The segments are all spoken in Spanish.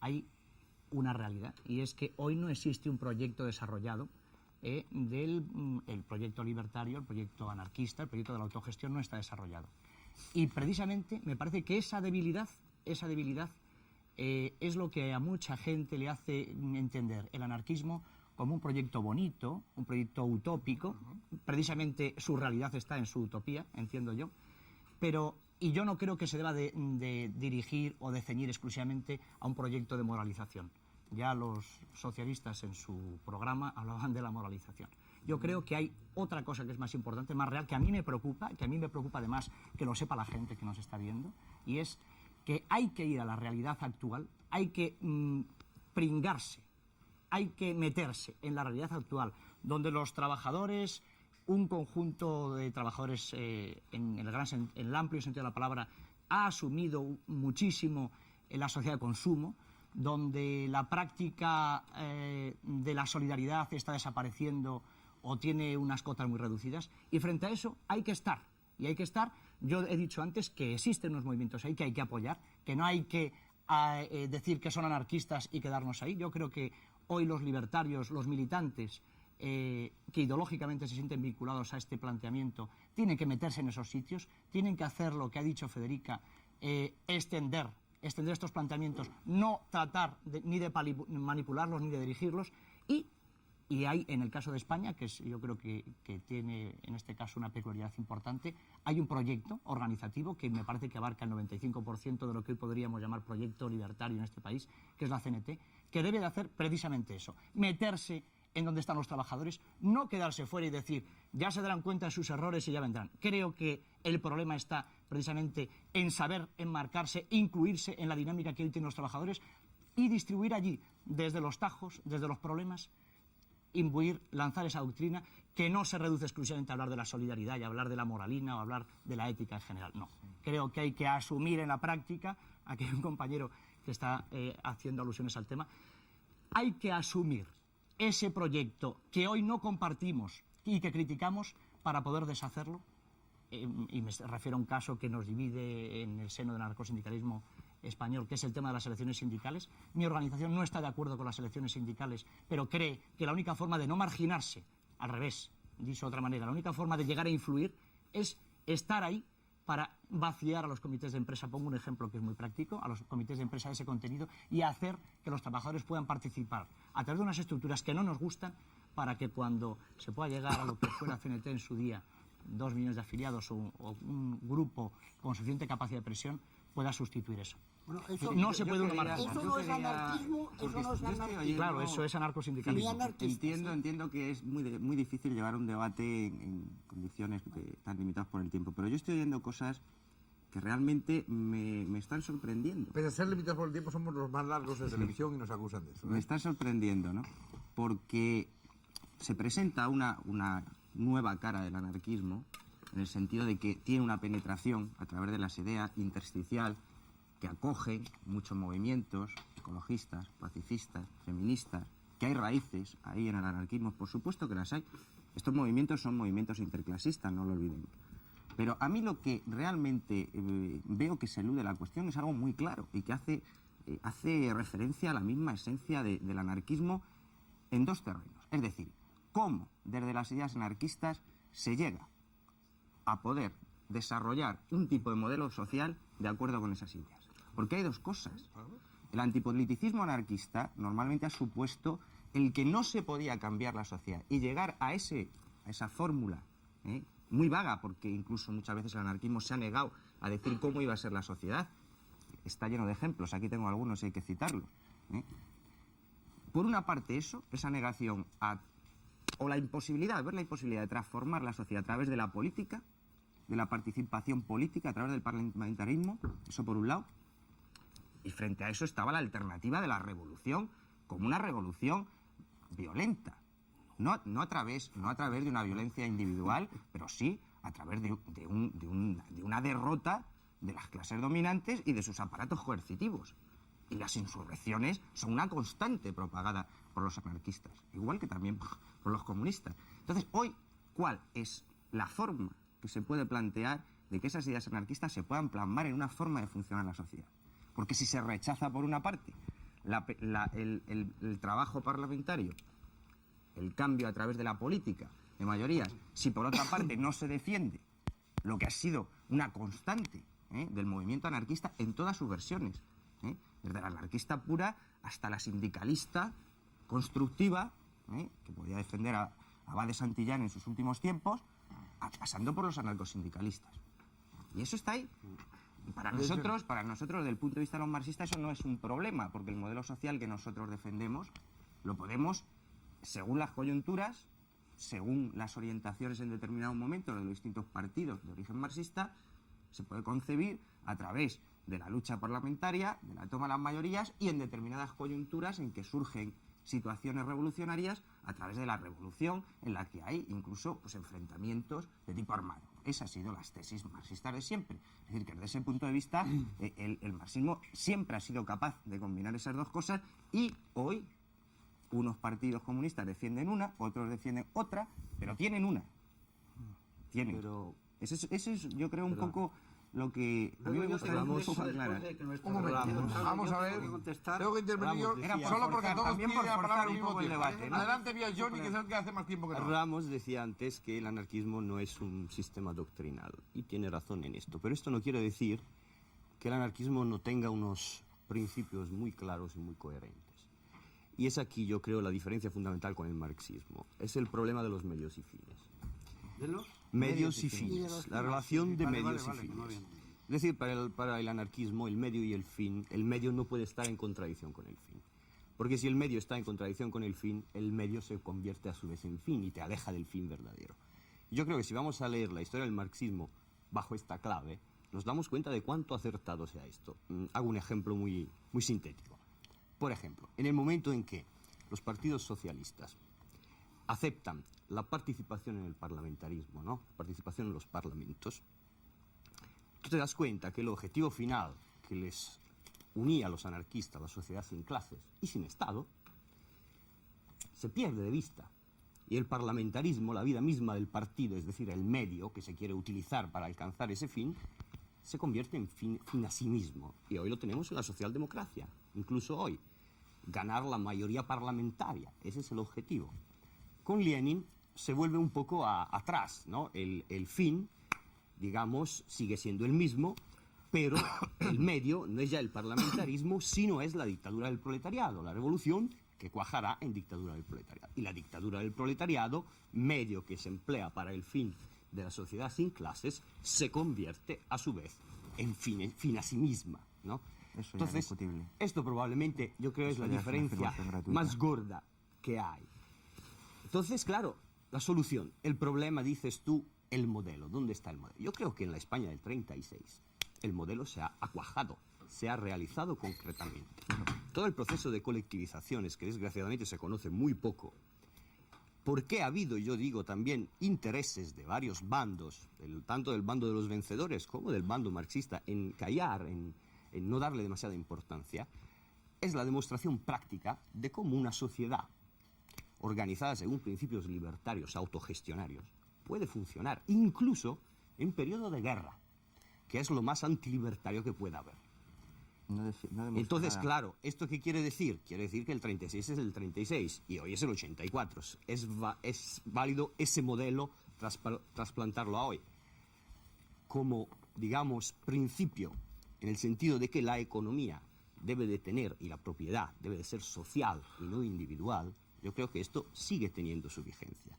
hay una realidad, y es que hoy no existe un proyecto desarrollado el proyecto libertario, el proyecto anarquista, el proyecto de la autogestión no está desarrollado. Y precisamente me parece que esa debilidad es lo que a mucha gente le hace entender el anarquismo como un proyecto bonito, un proyecto utópico. Precisamente su realidad está en su utopía, entiendo yo. Y yo no creo que se deba de dirigir o de ceñir exclusivamente a un proyecto de moralización. Ya los socialistas en su programa hablaban de la moralización. Yo creo que hay otra cosa que es más importante, más real, que a mí me preocupa además que lo sepa la gente que nos está viendo, y es que hay que ir a la realidad actual, hay que pringarse, hay que meterse en la realidad actual, donde los trabajadores, un conjunto de trabajadores en el amplio sentido de la palabra, ha asumido muchísimo en la sociedad de consumo, donde la práctica de la solidaridad está desapareciendo o tiene unas cotas muy reducidas, y frente a eso hay que estar. Y hay que estar, yo he dicho antes que existen unos movimientos ahí que hay que apoyar, que no hay que decir que son anarquistas y quedarnos ahí. Yo creo que hoy los libertarios, los militantes, que ideológicamente se sienten vinculados a este planteamiento, tienen que meterse en esos sitios, tienen que hacer lo que ha dicho Federica, extender estos planteamientos, no tratar ni de manipularlos ni de dirigirlos, y hay, en el caso de España, que yo creo que tiene en este caso una peculiaridad importante, hay un proyecto organizativo que me parece que abarca el 95% de lo que hoy podríamos llamar proyecto libertario en este país, que es la CNT, que debe de hacer precisamente eso, meterse en donde están los trabajadores, no quedarse fuera y decir, ya se darán cuenta de sus errores y ya vendrán. Creo que el problema está precisamente en saber enmarcarse, incluirse en la dinámica que hoy tienen los trabajadores y distribuir allí, desde los tajos, desde los problemas, imbuir, lanzar esa doctrina que no se reduce exclusivamente a hablar de la solidaridad y a hablar de la moralina o a hablar de la ética en general. No, creo que hay que asumir en la práctica, aquí hay un compañero que está haciendo alusiones al tema, hay que asumir ese proyecto que hoy no compartimos y que criticamos para poder deshacerlo. Y me refiero a un caso que nos divide en el seno del anarcosindicalismo español, que es el tema de las elecciones sindicales. Mi organización no está de acuerdo con las elecciones sindicales, pero cree que la única forma de no marginarse, al revés, dicho de otra manera, la única forma de llegar a influir es estar ahí para vaciar a los comités de empresa, pongo un ejemplo que es muy práctico, a los comités de empresa de ese contenido y hacer que los trabajadores puedan participar a través de unas estructuras que no nos gustan, para que cuando se pueda llegar a lo que fue la CNT en su día, 2 millones de afiliados o un grupo con suficiente capacidad de presión, pueda sustituir eso. Bueno, no se puede uno marcar. Eso no es anarquismo, eso no es anarquismo. Claro, eso es anarcosindicalismo. Entiendo que es muy difícil llevar un debate en condiciones tan limitadas por el tiempo, pero yo estoy oyendo cosas que realmente me están sorprendiendo. Pese a ser limitados por el tiempo, somos los más largos de televisión y nos acusan de eso. Me están sorprendiendo, ¿no? Porque se presenta una nueva cara del anarquismo, en el sentido de que tiene una penetración a través de las ideas intersticial, que acoge muchos movimientos ecologistas, pacifistas, feministas, que hay raíces ahí en el anarquismo, por supuesto que las hay. Estos movimientos son movimientos interclasistas, no lo olvidemos. Pero a mí lo que realmente veo que se elude la cuestión es algo muy claro y que hace referencia a la misma esencia del anarquismo en dos terrenos. Es decir, cómo desde las ideas anarquistas se llega a poder desarrollar un tipo de modelo social de acuerdo con esas ideas. Porque hay dos cosas. El antipoliticismo anarquista normalmente ha supuesto el que no se podía cambiar la sociedad y llegar a esa fórmula, muy vaga, porque incluso muchas veces el anarquismo se ha negado a decir cómo iba a ser la sociedad. Está lleno de ejemplos, aquí tengo algunos y hay que citarlos. Por una parte esa negación o la imposibilidad, ver la imposibilidad de transformar la sociedad a través de la política, de la participación política, a través del parlamentarismo, eso por un lado. Y frente a eso estaba la alternativa de la revolución, como una revolución violenta. No a través de una violencia individual, pero sí a través de una derrota de las clases dominantes y de sus aparatos coercitivos. Y las insurrecciones son una constante propagada por los anarquistas, igual que también por los comunistas. Entonces, hoy, ¿cuál es la forma que se puede plantear de que esas ideas anarquistas se puedan plasmar en una forma de funcionar la sociedad? Porque si se rechaza por una parte el trabajo parlamentario, el cambio a través de la política de mayorías, si por otra parte no se defiende lo que ha sido una constante del movimiento anarquista en todas sus versiones, desde la anarquista pura hasta la sindicalista constructiva, que podía defender a Abade Santillán en sus últimos tiempos, pasando por los anarcosindicalistas. Y eso está ahí. Para nosotros, desde el punto de vista de los marxistas, eso no es un problema, porque el modelo social que nosotros defendemos lo podemos, según las coyunturas, según las orientaciones en determinado momento de los distintos partidos de origen marxista, se puede concebir a través de la lucha parlamentaria, de la toma de las mayorías y en determinadas coyunturas en que surgen situaciones revolucionarias a través de la revolución, en la que hay incluso enfrentamientos de tipo armado. Esas han sido las tesis marxistas de siempre. Es decir, que desde ese punto de vista el marxismo siempre ha sido capaz de combinar esas dos cosas y hoy unos partidos comunistas defienden una, otros defienden otra, pero tienen una. Tienen. Pero, eso es, yo creo, un poco lo que a mí me gustaría un poco aclarar. Un momento, vamos a ver. Tengo que intervenir yo, solo porque todos quieren hablar al mismo tiempo. Adelante, vía Johnny, que es el que hace más tiempo que no. Ramos decía antes que el anarquismo no es un sistema doctrinal, y tiene razón en esto, pero esto no quiere decir que el anarquismo no tenga unos principios muy claros y muy coherentes. Y es aquí, yo creo, la diferencia fundamental con el marxismo. Es el problema de los medios y fines. ¿De los? Medios y fines, la relación de medios y fines. Es decir, para el anarquismo, el medio y el fin, el medio no puede estar en contradicción con el fin. Porque si el medio está en contradicción con el fin, el medio se convierte a su vez en fin y te aleja del fin verdadero. Yo creo que si vamos a leer la historia del marxismo bajo esta clave, nos damos cuenta de cuánto acertado sea esto. Hago un ejemplo muy sintético. Por ejemplo, en el momento en que los partidos socialistas aceptan la participación en el parlamentarismo, ¿no? Participación en los parlamentos, tú te das cuenta que el objetivo final que les unía a los anarquistas, a la sociedad sin clases y sin Estado, se pierde de vista. Y el parlamentarismo, la vida misma del partido, es decir, el medio que se quiere utilizar para alcanzar ese fin, se convierte en fin a sí mismo. Y hoy lo tenemos en la socialdemocracia, incluso hoy. Ganar la mayoría parlamentaria, ese es el objetivo. Con Lenin se vuelve un poco atrás, ¿no? El fin, digamos, sigue siendo el mismo, pero el medio no es ya el parlamentarismo, sino es la dictadura del proletariado, la revolución que cuajará en dictadura del proletariado. Y la dictadura del proletariado, medio que se emplea para el fin de la sociedad sin clases, se convierte a su vez en fin a sí misma, ¿no? Eso ya es discutible. Esto probablemente, yo creo, es la diferencia más gorda que hay. Entonces, claro, la solución, el problema, dices tú, el modelo. ¿Dónde está el modelo? Yo creo que en la España del 36 el modelo se ha acuajado, se ha realizado concretamente. Todo el proceso de colectivizaciones, que desgraciadamente se conoce muy poco, porque ha habido, yo digo, también intereses de varios bandos, tanto del bando de los vencedores como del bando marxista, en callar, en no darle demasiada importancia, es la demostración práctica de cómo una sociedad organizada según principios libertarios, autogestionarios, puede funcionar, incluso en periodo de guerra, que es lo más antilibertario que pueda haber. Entonces, claro, ¿esto qué quiere decir? Quiere decir que el 36 es el 36 y hoy es el 84. Es válido ese modelo trasplantarlo a hoy. Como, digamos, principio, en el sentido de que la economía debe de tener, y la propiedad debe de ser social y no individual, yo creo que esto sigue teniendo su vigencia.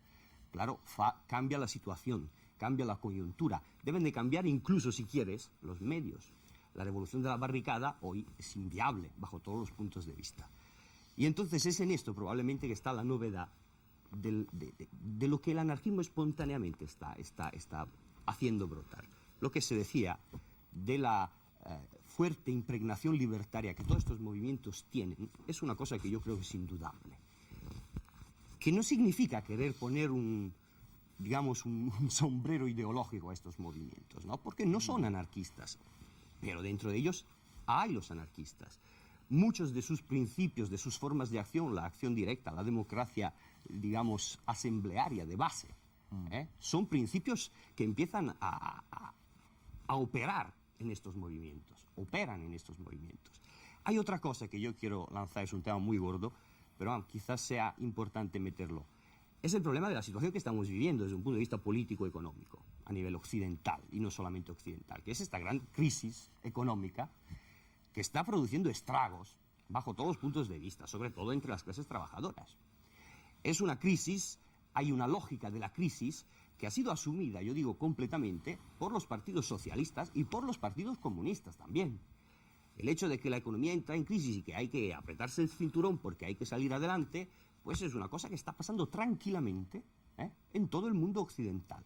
Claro, cambia la situación, cambia la coyuntura. Deben de cambiar incluso, si quieres, los medios. La revolución de la barricada hoy es inviable bajo todos los puntos de vista. Y entonces es en esto probablemente que está la novedad de lo que el anarquismo espontáneamente está haciendo brotar. Lo que se decía de la fuerte impregnación libertaria que todos estos movimientos tienen es una cosa que yo creo que es indudable. Que no significa querer poner un sombrero ideológico a estos movimientos, ¿no? Porque no son anarquistas, pero dentro de ellos hay los anarquistas. Muchos de sus principios, de sus formas de acción, la acción directa, la democracia, digamos, asamblearia, de base, son principios que empiezan a operar en estos movimientos, operan en estos movimientos. Hay otra cosa que yo quiero lanzar, es un tema muy gordo, pero quizás sea importante meterlo. Es el problema de la situación que estamos viviendo desde un punto de vista político-económico, a nivel occidental, y no solamente occidental, que es esta gran crisis económica que está produciendo estragos bajo todos los puntos de vista, sobre todo entre las clases trabajadoras. Es una crisis, hay una lógica de la crisis que ha sido asumida, yo digo completamente, por los partidos socialistas y por los partidos comunistas también. El hecho de que la economía entra en crisis y que hay que apretarse el cinturón porque hay que salir adelante, pues es una cosa que está pasando tranquilamente en todo el mundo occidental.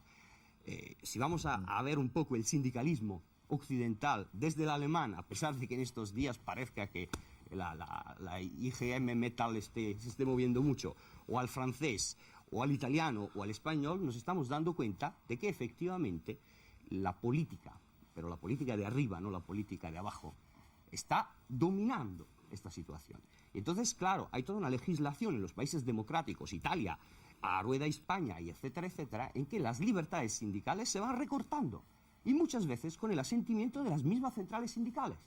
Si vamos a ver un poco el sindicalismo occidental desde el alemán, a pesar de que en estos días parezca que la IGM Metal se esté moviendo mucho, o al francés, o al italiano, o al español, nos estamos dando cuenta de que efectivamente la política, pero la política de arriba, no la política de abajo, está dominando esta situación. Y entonces, claro, hay toda una legislación en los países democráticos, Italia, a rueda España, y etcétera, etcétera, en que las libertades sindicales se van recortando. Y muchas veces con el asentimiento de las mismas centrales sindicales,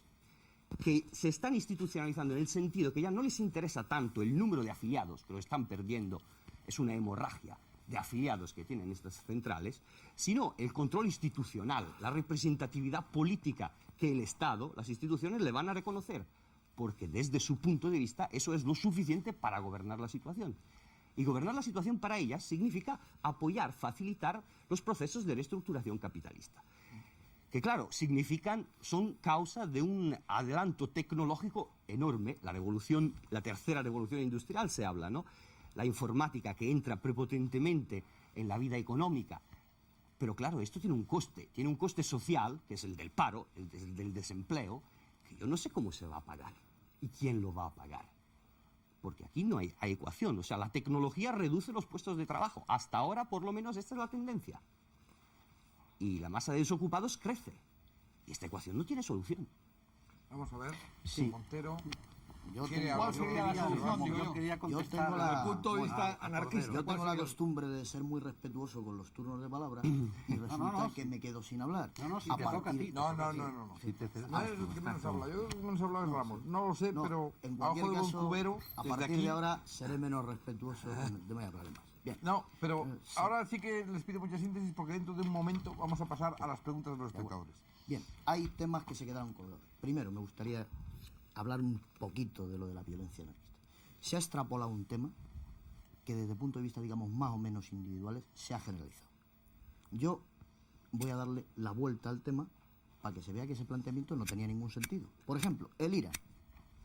que se están institucionalizando en el sentido que ya no les interesa tanto el número de afiliados, que lo están perdiendo, es una hemorragia de afiliados que tienen estas centrales, sino el control institucional, la representatividad política que el Estado, las instituciones le van a reconocer, porque desde su punto de vista eso es lo suficiente para gobernar la situación. Y gobernar la situación para ellas significa apoyar, facilitar los procesos de reestructuración capitalista. Que claro, son causa de un adelanto tecnológico enorme, la tercera revolución industrial se habla, ¿no? La informática que entra prepotentemente en la vida económica. Pero claro, esto tiene un coste social, que es el del paro, el del desempleo, que yo no sé cómo se va a pagar y quién lo va a pagar. Porque aquí no hay ecuación, o sea, la tecnología reduce los puestos de trabajo. Hasta ahora, por lo menos, esta es la tendencia. Y la masa de desocupados crece. Y esta ecuación no tiene solución. Vamos a ver, Sí. Montero. ¿Cuál sería la solución? Yo quería contestar tengo desde la- el punto de vista anarquista. Yo ¿Cuál tengo la sería? costumbre de ser muy respetuoso con los turnos de palabra y resulta que me quedo sin hablar. No, si A te toca a partir- ti. No. Si te cedes. No es el que menos habla. Yo menos habla es Ramos. No lo sé, No, pero en abajo cualquier de un caso, cubero, a desde partir aquí. de ahora seré menos respetuoso de voy a hablar más. Bien. No, pero Sí. ahora sí que les pido mucha síntesis porque dentro de un momento vamos a pasar a las preguntas de los espectadores. Bien, hay temas que se quedaron colgados. Primero, me gustaría hablar un poquito de lo de la violencia anarquista. Se ha extrapolado un tema que desde el punto de vista, digamos, más o menos individuales, se ha generalizado. Yo voy a darle la vuelta al tema para que se vea que ese planteamiento no tenía ningún sentido. Por ejemplo, el IRA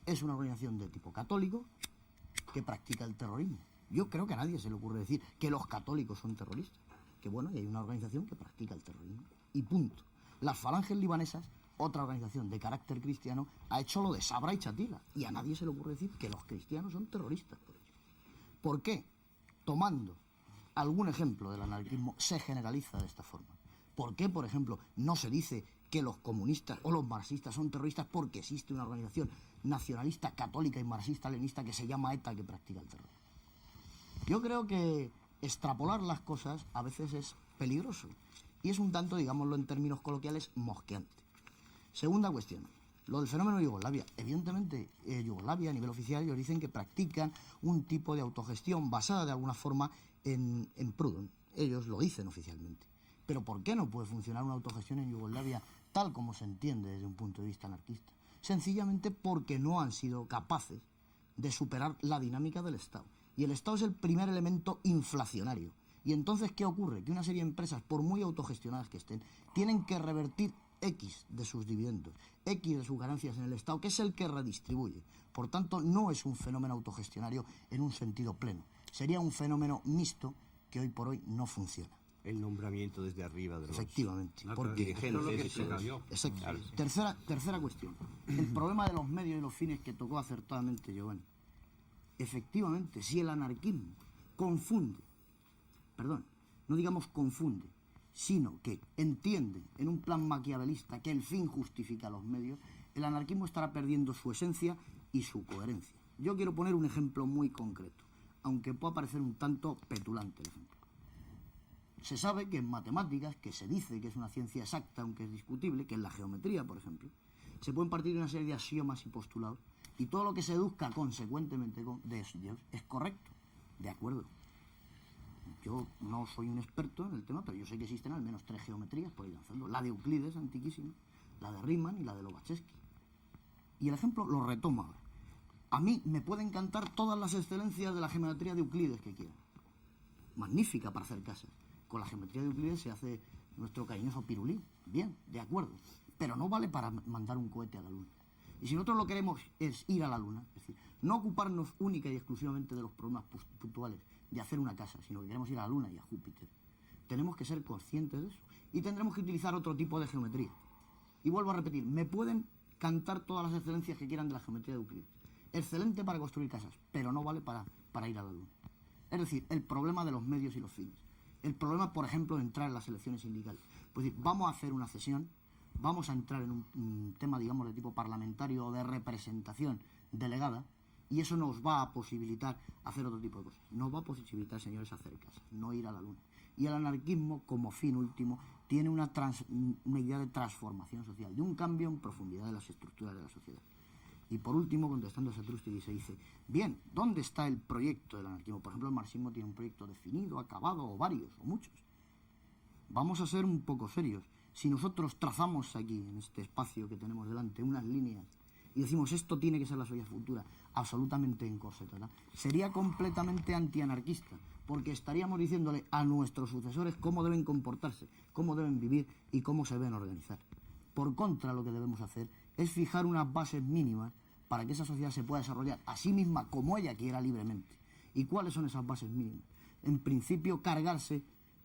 es una organización de tipo católico que practica el terrorismo. Yo creo que a nadie se le ocurre decir que los católicos son terroristas. Que bueno, y hay una organización que practica el terrorismo. Y punto. Las falanges libanesas, otra organización de carácter cristiano, ha hecho lo de Sabra y Chatila. Y a nadie se le ocurre decir que los cristianos son terroristas por ello. ¿Por qué? Tomando algún ejemplo del anarquismo, se generaliza de esta forma. ¿Por qué, por ejemplo, no se dice que los comunistas o los marxistas son terroristas porque existe una organización nacionalista, católica y marxista-leninista que se llama ETA que practica el terror? Yo creo que extrapolar las cosas a veces es peligroso y es un tanto, digámoslo en términos coloquiales, mosqueante. Segunda cuestión, lo del fenómeno de Yugoslavia. Evidentemente, Yugoslavia a nivel oficial ellos dicen que practican un tipo de autogestión basada de alguna forma en Proudhon. Ellos lo dicen oficialmente. Pero ¿por qué no puede funcionar una autogestión en Yugoslavia tal como se entiende desde un punto de vista anarquista? Sencillamente porque no han sido capaces de superar la dinámica del Estado. Y el Estado es el primer elemento inflacionario. Y entonces, ¿qué ocurre? Que una serie de empresas, por muy autogestionadas que estén, tienen que revertir X de sus dividendos, X de sus ganancias en el Estado, que es el que redistribuye. Por tanto, no es un fenómeno autogestionario en un sentido pleno. Sería un fenómeno mixto que hoy por hoy no funciona. El nombramiento desde arriba de los Efectivamente. No, Porque pero eso es lo que se cambió. Exacto. Tercera cuestión. El problema de los medios y los fines que tocó acertadamente Giovanni. Efectivamente, si el anarquismo confunde, no digamos confunde, sino que entiende en un plan maquiavelista que el fin justifica los medios, el anarquismo estará perdiendo su esencia y su coherencia. Yo quiero poner un ejemplo muy concreto, aunque pueda parecer un tanto petulante el ejemplo. Se sabe que en matemáticas, que se dice que es una ciencia exacta, aunque es discutible, que en la geometría, por ejemplo, se pueden partir de una serie de axiomas y postulados Y todo lo que se deduzca consecuentemente de eso es correcto, de acuerdo. Yo no soy un experto en el tema, pero yo sé que existen al menos 3 geometrías por ahí lanzando. La de Euclides, antiquísima, la de Riemann y la de Lobachevsky. Y el ejemplo lo retomo ahora. A mí me pueden encantar todas las excelencias de la geometría de Euclides que quieran. Magnífica para hacer casas. Con la geometría de Euclides se hace nuestro cariñoso pirulí. Bien, de acuerdo. Pero no vale para mandar un cohete a la Luna. Y si nosotros lo que queremos es ir a la Luna, es decir, no ocuparnos única y exclusivamente de los problemas puntuales de hacer una casa, sino que queremos ir a la Luna y a Júpiter, tenemos que ser conscientes de eso. Y tendremos que utilizar otro tipo de geometría. Y vuelvo a repetir, me pueden cantar todas las excelencias que quieran de la geometría de Euclides. Excelente para construir casas, pero no vale para ir a la Luna. Es decir, el problema de los medios y los fines. El problema, por ejemplo, de entrar en las elecciones sindicales. Pues decir, vamos a hacer una cesión, vamos a entrar en un tema, digamos, de tipo parlamentario o de representación delegada, y eso nos va a posibilitar hacer otro tipo de cosas. Nos va a posibilitar, señores, hacer casas, no ir a la Luna. Y el anarquismo, como fin último, tiene una idea de transformación social, de un cambio en profundidad de las estructuras de la sociedad. Y por último, contestando a Satrústegui, se dice, bien, ¿dónde está el proyecto del anarquismo? Por ejemplo, el marxismo tiene un proyecto definido, acabado, o varios, o muchos. Vamos a ser un poco serios. Si nosotros trazamos aquí, en este espacio que tenemos delante, unas líneas, y decimos, esto tiene que ser la sociedad futura, absolutamente encorsetada, sería completamente antianarquista, porque estaríamos diciéndole a nuestros sucesores cómo deben comportarse, cómo deben vivir y cómo se deben organizar. Por contra, lo que debemos hacer es fijar unas bases mínimas para que esa sociedad se pueda desarrollar a sí misma como ella quiera libremente. ¿Y cuáles son esas bases mínimas? En principio, cargarse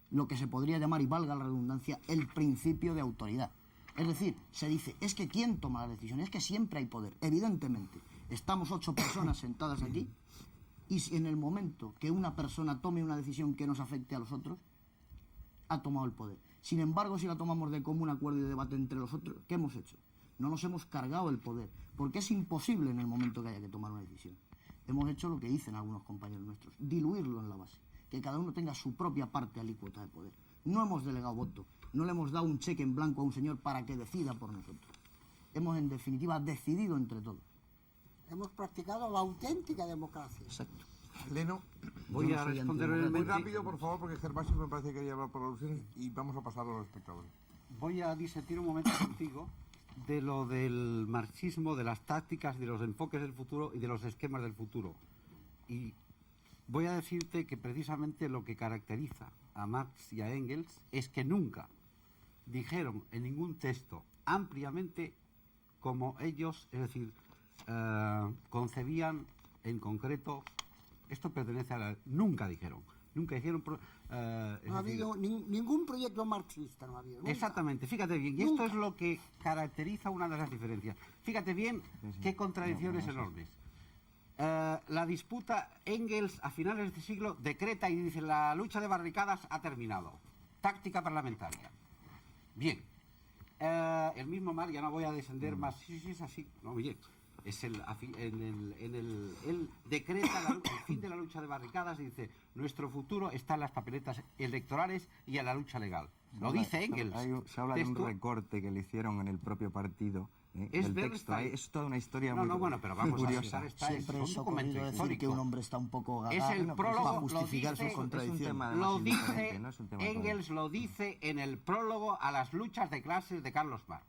lo que se podría llamar, y valga la redundancia, el principio de autoridad. Es decir, se dice, es que ¿quién toma las decisiones? Es que siempre hay poder. Evidentemente, estamos 8 personas sentadas aquí, y si en el momento que una persona tome una decisión que nos afecte a los otros, ha tomado el poder. Sin embargo, si la tomamos de común acuerdo y de debate entre los otros, ¿qué hemos hecho? No nos hemos cargado el poder, porque es imposible en el momento que haya que tomar una decisión. Hemos hecho lo que dicen algunos compañeros nuestros, diluirlo en la base, que cada uno tenga su propia parte alícuota de poder. No hemos delegado voto, no le hemos dado un cheque en blanco a un señor para que decida por nosotros. Hemos, en definitiva, decidido entre todos. Hemos practicado la auténtica democracia. Exacto. Leno, Voy a responder muy brevemente. rápido, por favor, porque Gervasio me parece que quería hablar por alusiones y vamos a pasar a los espectadores. Voy a disentir un momento contigo de lo del marxismo, de las tácticas, de los enfoques del futuro y de los esquemas del futuro. Y voy a decirte que precisamente lo que caracteriza a Marx y a Engels es que nunca dijeron en ningún texto ampliamente como ellos, es decir, concebían en concreto, esto pertenece a la... Nunca dijeron. No ha habido ningún proyecto marxista, no ha habido. Nunca. Exactamente, fíjate bien, y esto es lo que caracteriza una de las diferencias. Fíjate bien qué contradicciones enormes. La disputa, Engels a finales de este siglo decreta y dice la lucha de barricadas ha terminado. Táctica parlamentaria. Bien. El mismo Marx, ya no voy a descender más, sí, es así. No, oye, es él decreta el fin de la lucha de barricadas y dice nuestro futuro está en las papeletas electorales y en la lucha legal. Lo dice Engels. Se habla de un recorte que le hicieron en el propio partido. Es texto. Es toda una historia muy bueno, pero vamos curiosa. a Siempre es ocurrido decir que un hombre está un poco es gagá, el pues prólogo, para justificar sus Es un contradicciones. tema lo además dice indiferente, no es un tema Engels lo dice en el prólogo a las luchas de clases de Carlos Marx.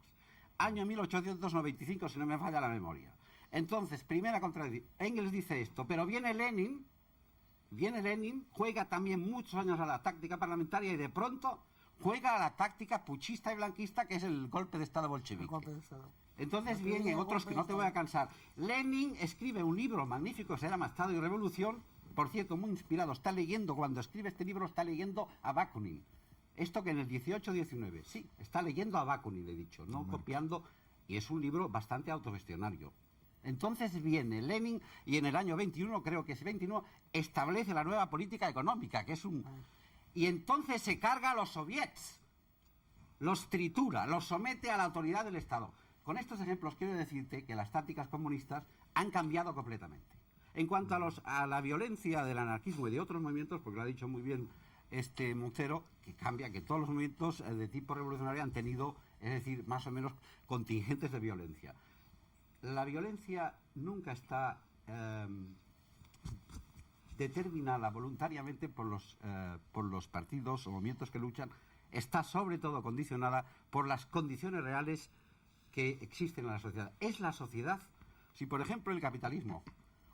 Año 1895, si no me falla la memoria. Entonces, primera contradicción. Engels dice esto, pero viene Lenin, juega también muchos años a la táctica parlamentaria y de pronto juega a la táctica puchista y blanquista, que es el golpe de Estado bolchevique. El golpe de Estado. Entonces vienen otros que no te voy a cansar. Lenin escribe un libro magnífico, se llama Estado y Revolución, por cierto, muy inspirado. Cuando escribe este libro, está leyendo a Bakunin. Esto que en el 18-19, sí, está leyendo a Bakunin, he dicho, no copiando, y es un libro bastante autogestionario. Entonces viene Lenin y en el año 21, creo que es 21, establece la nueva política económica, que es un... Y entonces se carga a los soviets, los tritura, los somete a la autoridad del Estado. Con estos ejemplos quiero decirte que las tácticas comunistas han cambiado completamente. En cuanto a la violencia del anarquismo y de otros movimientos, porque lo ha dicho muy bien Montero, que cambia, que todos los movimientos de tipo revolucionario han tenido, es decir, más o menos contingentes de violencia. La violencia nunca está determinada voluntariamente por los partidos o movimientos que luchan, está sobre todo condicionada por las condiciones reales que existen en la sociedad. Es la sociedad, si por ejemplo el capitalismo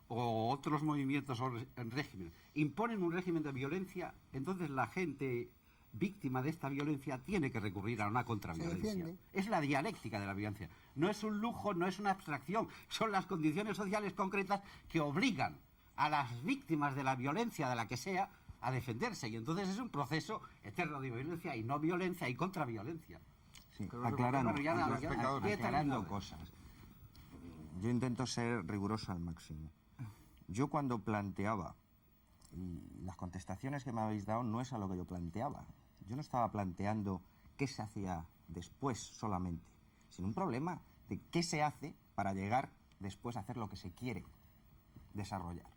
o otros movimientos o regímenes imponen un régimen de violencia, entonces la gente víctima de esta violencia tiene que recurrir a una contraviolencia. Es la dialéctica de la violencia. No es un lujo, no es una abstracción, son las condiciones sociales concretas que obligan a las víctimas de la violencia, de la que sea, a defenderse. Y entonces es un proceso eterno de violencia y no violencia y contraviolencia. Sí, aclarando Aclarando cosas. Yo intento ser riguroso al máximo. Yo cuando planteaba, y las contestaciones que me habéis dado no es a lo que yo planteaba. Yo no estaba planteando qué se hacía después solamente, sino un problema de qué se hace para llegar después a hacer lo que se quiere desarrollar.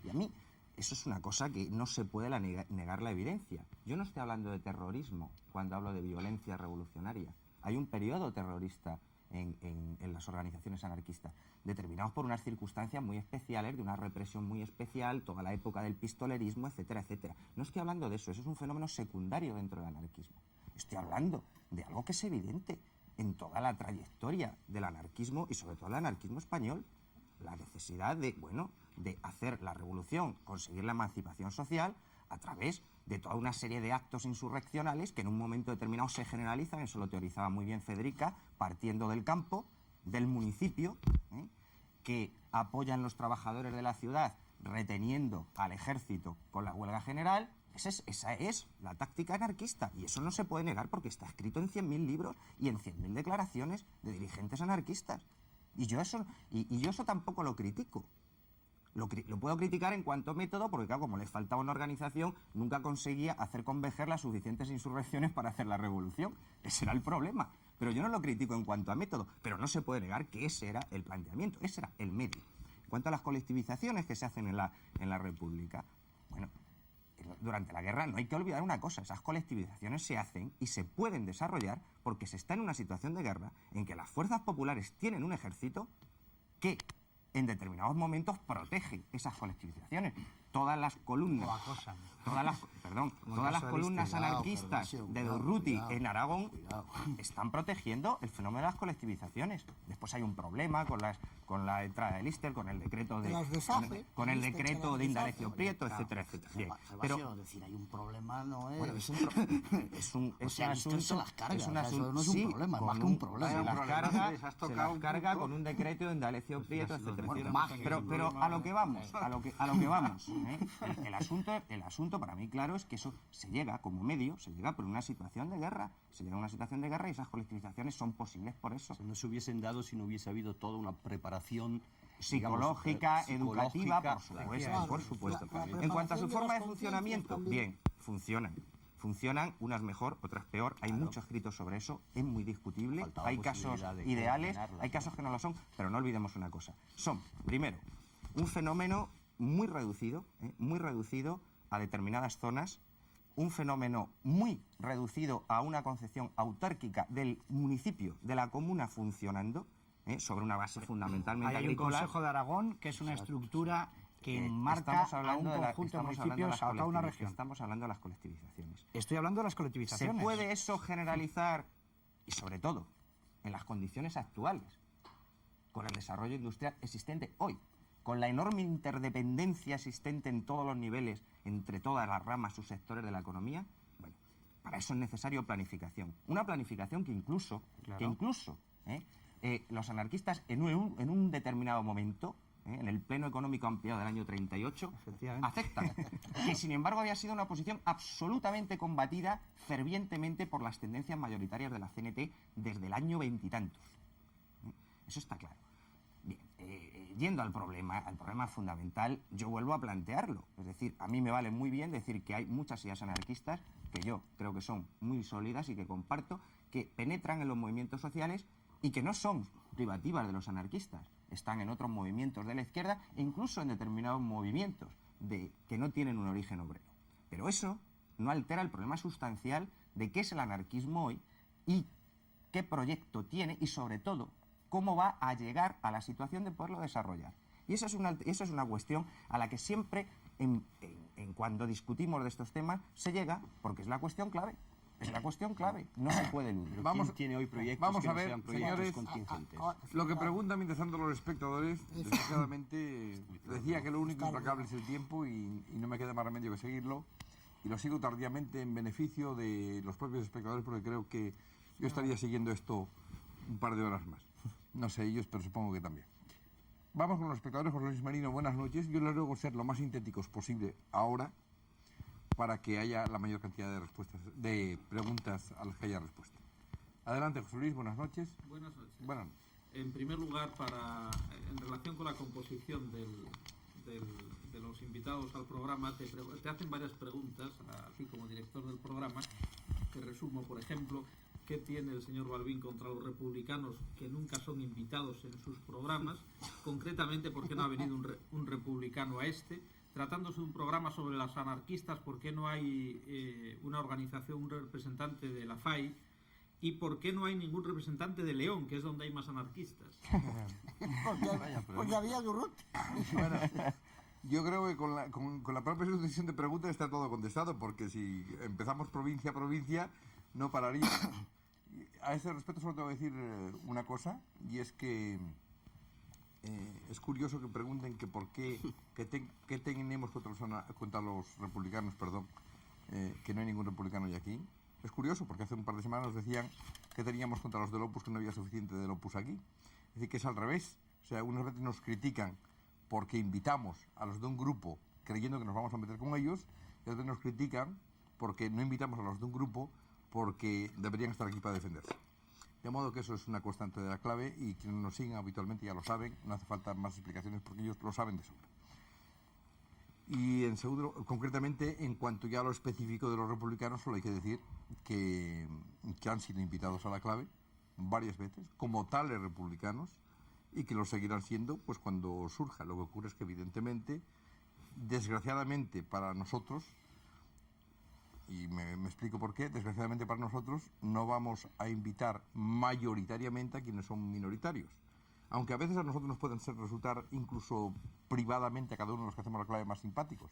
Y a mí eso es una cosa que no se puede negar la evidencia. Yo no estoy hablando de terrorismo cuando hablo de violencia revolucionaria. Hay un periodo terrorista en las organizaciones anarquistas, determinados por unas circunstancias muy especiales, de una represión muy especial, toda la época del pistolerismo, etcétera, etcétera. No estoy hablando de eso es un fenómeno secundario dentro del anarquismo. Estoy hablando de algo que es evidente en toda la trayectoria del anarquismo y sobre todo el anarquismo español. La necesidad de hacer la revolución, conseguir la emancipación social a través de toda una serie de actos insurreccionales que en un momento determinado se generalizan, eso lo teorizaba muy bien Federica, partiendo del campo, del municipio, que apoyan los trabajadores de la ciudad reteniendo al ejército con la huelga general. Esa es la táctica anarquista y eso no se puede negar porque está escrito en 100.000 libros y en 100.000 declaraciones de dirigentes anarquistas. Y yo eso tampoco lo critico. Lo puedo criticar en cuanto a método porque, claro, como les faltaba una organización, nunca conseguía hacer converger las suficientes insurrecciones para hacer la revolución. Ese era el problema. Pero yo no lo critico en cuanto a método, pero no se puede negar que ese era el planteamiento, ese era el medio. En cuanto a las colectivizaciones que se hacen en la República, bueno, durante la guerra no hay que olvidar una cosa, esas colectivizaciones se hacen y se pueden desarrollar porque se está en una situación de guerra en que las fuerzas populares tienen un ejército que en determinados momentos protege esas colectivizaciones. Todas las columnas, todas las columnas anarquistas de Durruti en Aragón están protegiendo el fenómeno de las colectivizaciones. Después hay un problema con la entrada de Lister, con el decreto con el decreto de Indalecio Prieto, etcétera, etcétera. Bien, pero decir hay un problema no es. Bueno, es un asunto. Se las carga, es un asunto, no es un problema, es más que un problema. Se las carga con un decreto de Indalecio Prieto, etcétera. Pero a lo que vamos, el asunto para mí claro es que eso se llega como medio, se llega por una situación de guerra, y esas colectivizaciones son posibles por eso. No se hubiesen dado si no hubiese habido toda una preparación psicológica, educativa, por supuesto. En cuanto a su forma de funcionamiento, bien, funcionan unas mejor, otras peor. Hay mucho escrito sobre eso, es muy discutible. Hay casos ideales, hay casos que no lo son, pero no olvidemos una cosa. Son, primero, un fenómeno muy reducido a determinadas zonas, un fenómeno muy reducido a una concepción autárquica del municipio, de la comuna funcionando, sobre una base fundamentalmente agrícola. Hay un Consejo de Aragón que es una estructura que marca a un conjunto de municipios, a una región. Estamos hablando de las colectivizaciones. Estoy hablando de las colectivizaciones. ¿Se puede eso generalizar, y sobre todo, en las condiciones actuales, con el desarrollo industrial existente hoy, con la enorme interdependencia existente en todos los niveles, entre todas las ramas, subsectores de la economía? Bueno, para eso es necesario planificación. Una planificación que incluso los anarquistas en un determinado momento, en el pleno económico ampliado del año 38, aceptan que sin embargo había sido una posición absolutamente combatida fervientemente por las tendencias mayoritarias de la CNT desde el año veintitantos. Eso está claro. Bien, yendo al problema fundamental, yo vuelvo a plantearlo. Es decir, a mí me vale muy bien decir que hay muchas ideas anarquistas que yo creo que son muy sólidas y que comparto, que penetran en los movimientos sociales y que no son privativas de los anarquistas. Están en otros movimientos de la izquierda e incluso en determinados movimientos que no tienen un origen obrero. Pero eso no altera el problema sustancial de qué es el anarquismo hoy y qué proyecto tiene y sobre todo cómo va a llegar a la situación de poderlo desarrollar. Y esa es una cuestión a la que siempre, cuando discutimos de estos temas, se llega, porque es la cuestión clave. Es la cuestión clave, no se puede eludir. ¿Quién tiene hoy proyectos vamos que a no ver, sean proyectos señores, contingentes? Lo que preguntan mientras tanto los espectadores, desgraciadamente, decía que lo único implacable es el tiempo y no me queda más remedio que seguirlo. Y lo sigo tardíamente en beneficio de los propios espectadores porque creo que yo estaría siguiendo esto un par de horas más. No sé ellos, pero supongo que también. Vamos con los espectadores. José Luis Marino, buenas noches. Yo les ruego ser lo más sintéticos posible ahora para que haya la mayor cantidad de respuestas, de preguntas a las que haya respuesta. Adelante, José Luis, buenas noches. Buenas noches. Buenas noches. En primer lugar, en relación con la composición de los invitados al programa, te hacen varias preguntas, a ti como director del programa, que resumo, por ejemplo, ¿qué tiene el señor Balbín contra los republicanos que nunca son invitados en sus programas? Concretamente, ¿por qué no ha venido un republicano a este? Tratándose de un programa sobre las anarquistas, ¿por qué no hay una organización, un representante de la FAI? ¿Y por qué no hay ningún representante de León, que es donde hay más anarquistas? Porque había Durruti. Bueno, yo creo que con la propia sucesión de preguntas está todo contestado, porque si empezamos provincia a provincia, no pararía. A ese respecto solo tengo que decir una cosa, y es que es curioso que pregunten que por qué, qué tenemos contra los republicanos, que no hay ningún republicano hoy aquí. Es curioso porque hace un par de semanas nos decían que teníamos contra los del Opus, que no había suficiente del Opus aquí. Es decir, que es al revés. O sea, unas veces nos critican porque invitamos a los de un grupo creyendo que nos vamos a meter con ellos, y otras veces nos critican porque no invitamos a los de un grupo porque deberían estar aquí para defenderse. De modo que eso es una constante de la clave, y quienes nos siguen habitualmente ya lo saben, no hace falta más explicaciones porque ellos lo saben de sobra. Y en segundo, concretamente, en cuanto ya a lo específico de los republicanos, solo hay que decir que han sido invitados a la clave varias veces, como tales republicanos, y que lo seguirán siendo pues cuando surja. Lo que ocurre es que, evidentemente, desgraciadamente para nosotros, y me explico por qué, desgraciadamente para nosotros no vamos a invitar mayoritariamente a quienes son minoritarios. Aunque a veces a nosotros nos pueden resultar incluso privadamente a cada uno de los que hacemos la clave más simpáticos,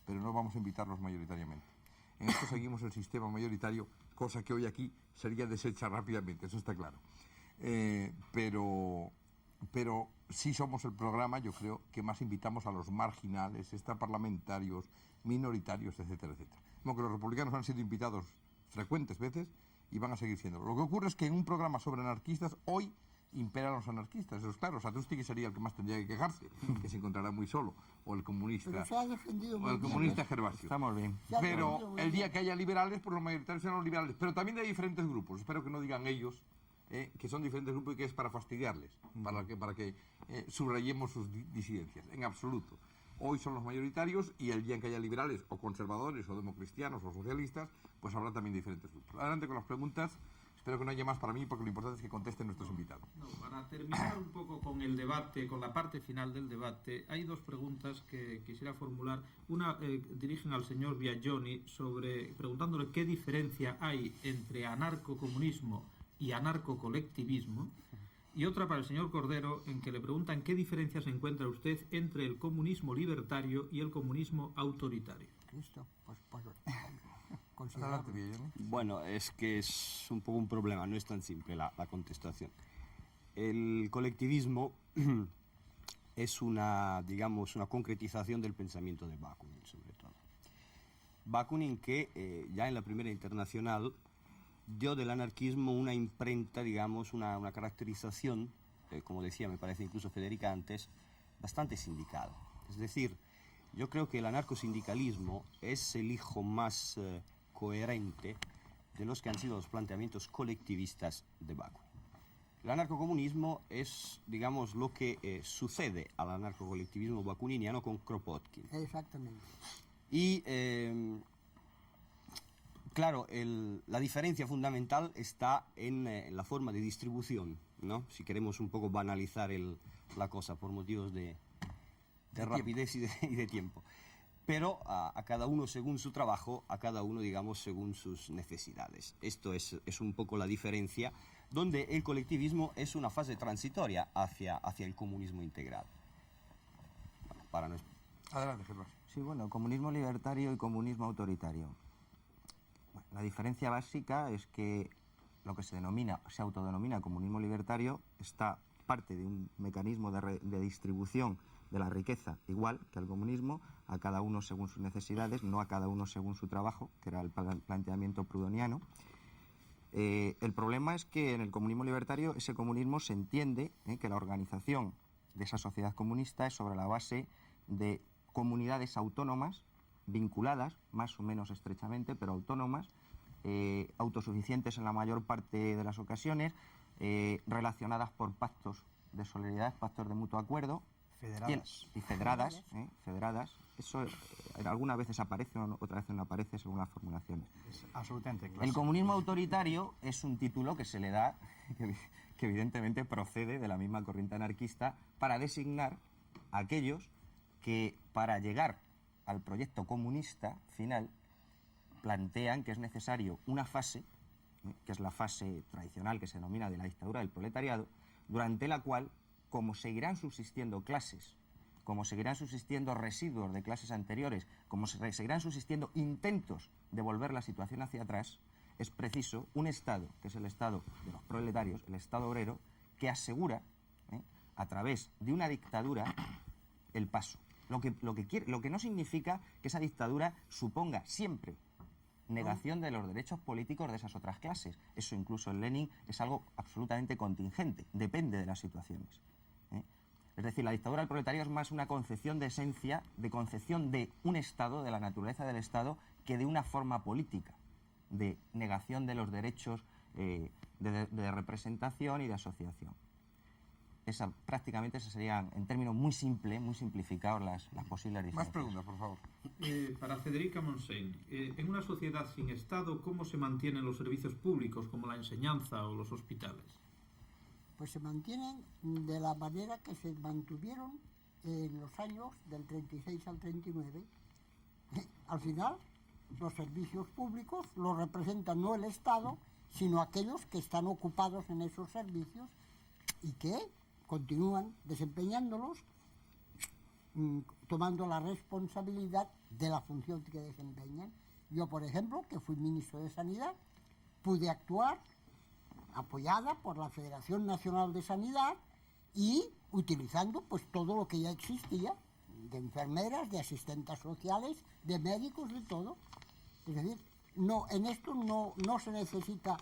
pero no vamos a invitarlos mayoritariamente. En esto seguimos el sistema mayoritario, cosa que hoy aquí sería deshecha rápidamente, eso está claro. Pero sí somos el programa, yo creo, que más invitamos a los marginales, extraparlamentarios, minoritarios, etcétera, etcétera. Como que los republicanos han sido invitados frecuentes veces y van a seguir siendo. Lo que ocurre es que en un programa sobre anarquistas, hoy imperan los anarquistas, eso es claro. Satrústegui sería el que más tendría que quejarse, que se encontrará muy solo, o el comunista, Pero se ha defendido muy o el bien, comunista Gervasio. Estamos bien. Se ha defendido Pero muy el día bien. que haya liberales, pues los mayoritarios serán los liberales. Pero también hay diferentes grupos, espero que no digan ellos, que son diferentes grupos y que es para fastidiarles, para que subrayemos sus disidencias. En absoluto. Hoy son los mayoritarios, y el día en que haya liberales o conservadores o democristianos o socialistas, pues habrá también diferentes grupos. Adelante con las preguntas. Espero que no haya más para mí, porque lo importante es que contesten nuestros invitados. No, para terminar un poco con el debate, con la parte final del debate, hay dos preguntas que quisiera formular. Una dirigen al señor Biagioni, preguntándole qué diferencia hay entre anarcocomunismo y anarcocolectivismo, y otra para el señor Cordero, en que le preguntan qué diferencia se encuentra usted entre el comunismo libertario y el comunismo autoritario. Listo, pues Adelante, considerable. Villani. Bueno, es que es un poco un problema, no es tan simple la contestación. El colectivismo es una concretización del pensamiento de Bakunin, sobre todo. Bakunin que ya en la Primera Internacional dio del anarquismo una imprenta, digamos, una caracterización, como decía, me parece incluso Federica antes, bastante sindical. Es decir, yo creo que el anarcosindicalismo es el hijo más coherente de los que han sido los planteamientos colectivistas de Bakunin. El anarcocomunismo es, digamos, lo que sucede al anarcocolectivismo bakuniniano con Kropotkin. Exactamente. Y, claro, la diferencia fundamental está en la forma de distribución, ¿no? Si queremos un poco banalizar la cosa por motivos de rapidez y de tiempo. Pero a cada uno según su trabajo, a cada uno, digamos, según sus necesidades. Esto es un poco la diferencia donde el colectivismo es una fase transitoria hacia el comunismo integrado. Bueno, para no... Adelante, Gervás. Sí, bueno, comunismo libertario y comunismo autoritario. Bueno, la diferencia básica es que lo que se autodenomina comunismo libertario está parte de un mecanismo de distribución de la riqueza igual que al comunismo, a cada uno según sus necesidades, no a cada uno según su trabajo, que era el planteamiento proudhoniano. El problema es que en el comunismo libertario ese comunismo se entiende que la organización de esa sociedad comunista es sobre la base de comunidades autónomas, vinculadas más o menos estrechamente, pero autónomas, autosuficientes en la mayor parte de las ocasiones, relacionadas por pactos de solidaridad, pactos de mutuo acuerdo. Federadas. Y federadas, federadas. Eso algunas veces aparece, otras veces no aparece según las formulaciones. Es absolutamente claro. El comunismo autoritario es un título que se le da, que evidentemente procede de la misma corriente anarquista, para designar a aquellos que para llegar al proyecto comunista final plantean que es necesario una fase, que es la fase tradicional que se denomina de la dictadura del proletariado, durante la cual, como seguirán subsistiendo clases, como seguirán subsistiendo residuos de clases anteriores, como seguirán subsistiendo intentos de volver la situación hacia atrás, es preciso un Estado, que es el Estado de los proletarios, el Estado obrero, que asegura, a través de una dictadura, el paso. Lo que no significa que esa dictadura suponga siempre negación de los derechos políticos de esas otras clases. Eso incluso en Lenin es algo absolutamente contingente, depende de las situaciones. Es decir, la dictadura del proletariado es más una concepción de esencia, de concepción de un Estado, de la naturaleza del Estado, que de una forma política, de negación de los derechos de representación y de asociación. Prácticamente esas serían, en términos muy simplificados, las posibles diferencias. Más preguntas, por favor. Para Federica Montseny, en una sociedad sin Estado, ¿cómo se mantienen los servicios públicos como la enseñanza o los hospitales? Pues se mantienen de la manera que se mantuvieron en los años del 36 al 39. Al final, los servicios públicos los representan no el Estado, sino aquellos que están ocupados en esos servicios y que continúan desempeñándolos, tomando la responsabilidad de la función que desempeñan. Yo, por ejemplo, que fui ministro de Sanidad, pude actuar apoyada por la Federación Nacional de Sanidad y utilizando pues todo lo que ya existía, de enfermeras, de asistentes sociales, de médicos, de todo. Es decir, no, en esto no se necesita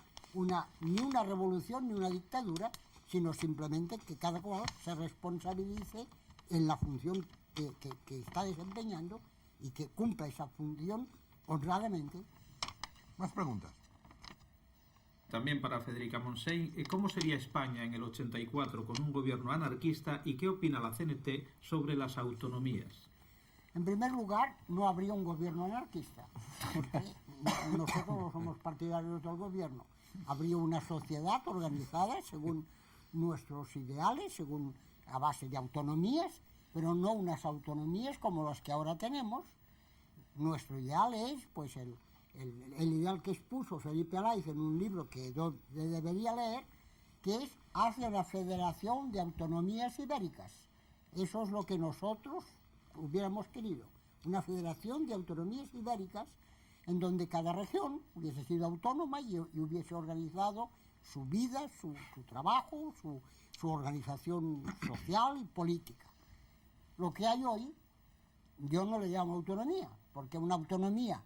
ni una revolución ni una dictadura, sino simplemente que cada cual se responsabilice en la función que está desempeñando y que cumpla esa función honradamente. Más preguntas. También para Federica Montseny, ¿cómo sería España en el 84 con un gobierno anarquista y qué opina la CNT sobre las autonomías? En primer lugar, no habría un gobierno anarquista, porque nosotros no somos partidarios del gobierno. Habría una sociedad organizada según nuestros ideales, según a base de autonomías, pero no unas autonomías como las que ahora tenemos. Nuestro ideal es, pues, el ideal que expuso Felipe Alaiz en un libro que yo debería leer, que es hacia la Federación de Autonomías Ibéricas. Eso es lo que nosotros hubiéramos querido, una federación de autonomías ibéricas en donde cada región hubiese sido autónoma y hubiese organizado su vida, su trabajo, su organización social y política. Lo que hay hoy, yo no le llamo autonomía, porque una autonomía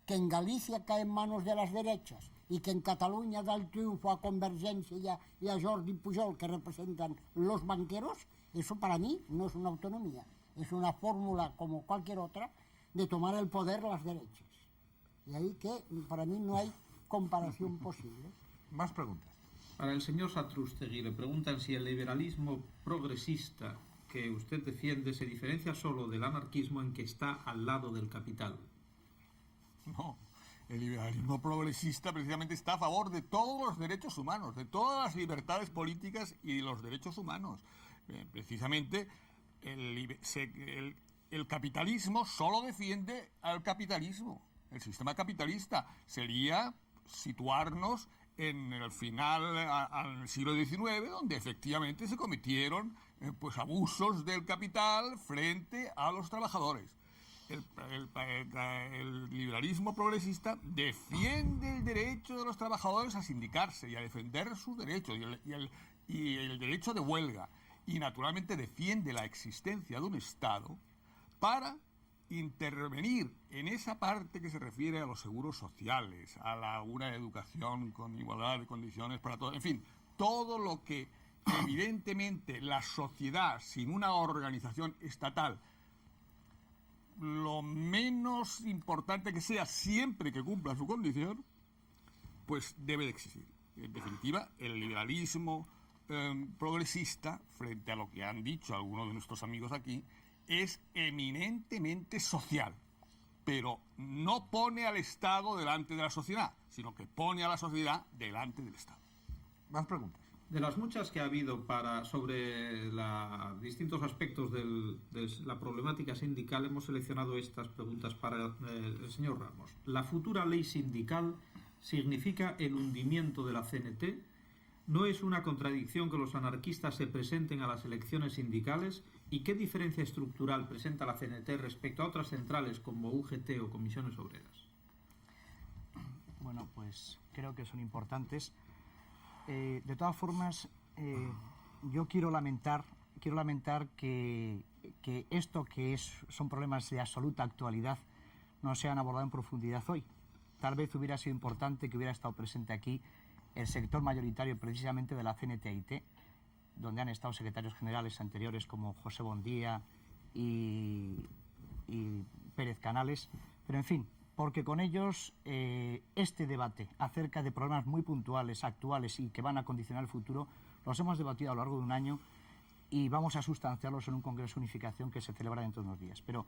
que en Galicia cae en manos de las derechas y que en Cataluña da el triunfo a Convergencia y a Jordi Pujol, que representan los banqueros, eso para mí no es una autonomía, es una fórmula como cualquier otra de tomar el poder a las derechas. Y ahí que para mí no hay comparación posible. Más preguntas. Para el señor Satrústegui le preguntan si el liberalismo progresista que usted defiende se diferencia solo del anarquismo en que está al lado del capital. No, el liberalismo progresista precisamente está a favor de todos los derechos humanos, de todas las libertades políticas y de los derechos humanos. Precisamente el capitalismo solo defiende al capitalismo. El sistema capitalista sería situarnos en el final al siglo XIX, donde efectivamente se cometieron pues abusos del capital frente a los trabajadores. El liberalismo progresista defiende el derecho de los trabajadores a sindicarse y a defender sus derechos y el derecho de huelga. Y naturalmente defiende la existencia de un Estado para intervenir en esa parte que se refiere a los seguros sociales, a una educación con igualdad de condiciones para todos, en fin, todo lo que evidentemente la sociedad sin una organización estatal, lo menos importante que sea, siempre que cumpla su condición, pues debe de existir. En definitiva, el liberalismo progresista, frente a lo que han dicho algunos de nuestros amigos aquí, es eminentemente social, pero no pone al Estado delante de la sociedad, sino que pone a la sociedad delante del Estado. Más preguntas. De las muchas que ha habido sobre distintos aspectos de la problemática sindical, hemos seleccionado estas preguntas para el señor Ramos. ¿La futura ley sindical significa el hundimiento de la CNT? ¿No es una contradicción que los anarquistas se presenten a las elecciones sindicales? ¿Y qué diferencia estructural presenta la CNT respecto a otras centrales como UGT o comisiones obreras? Bueno, pues creo que son importantes. De todas formas, yo quiero lamentar que esto son problemas de absoluta actualidad no se han abordado en profundidad hoy. Tal vez hubiera sido importante que hubiera estado presente aquí el sector mayoritario precisamente de la CNT-IT, donde han estado secretarios generales anteriores como José Bondía y Pérez Canales, pero en fin, porque con ellos este debate acerca de problemas muy puntuales, actuales y que van a condicionar el futuro, los hemos debatido a lo largo de un año y vamos a sustanciarlos en un Congreso de Unificación que se celebra dentro de unos días. Pero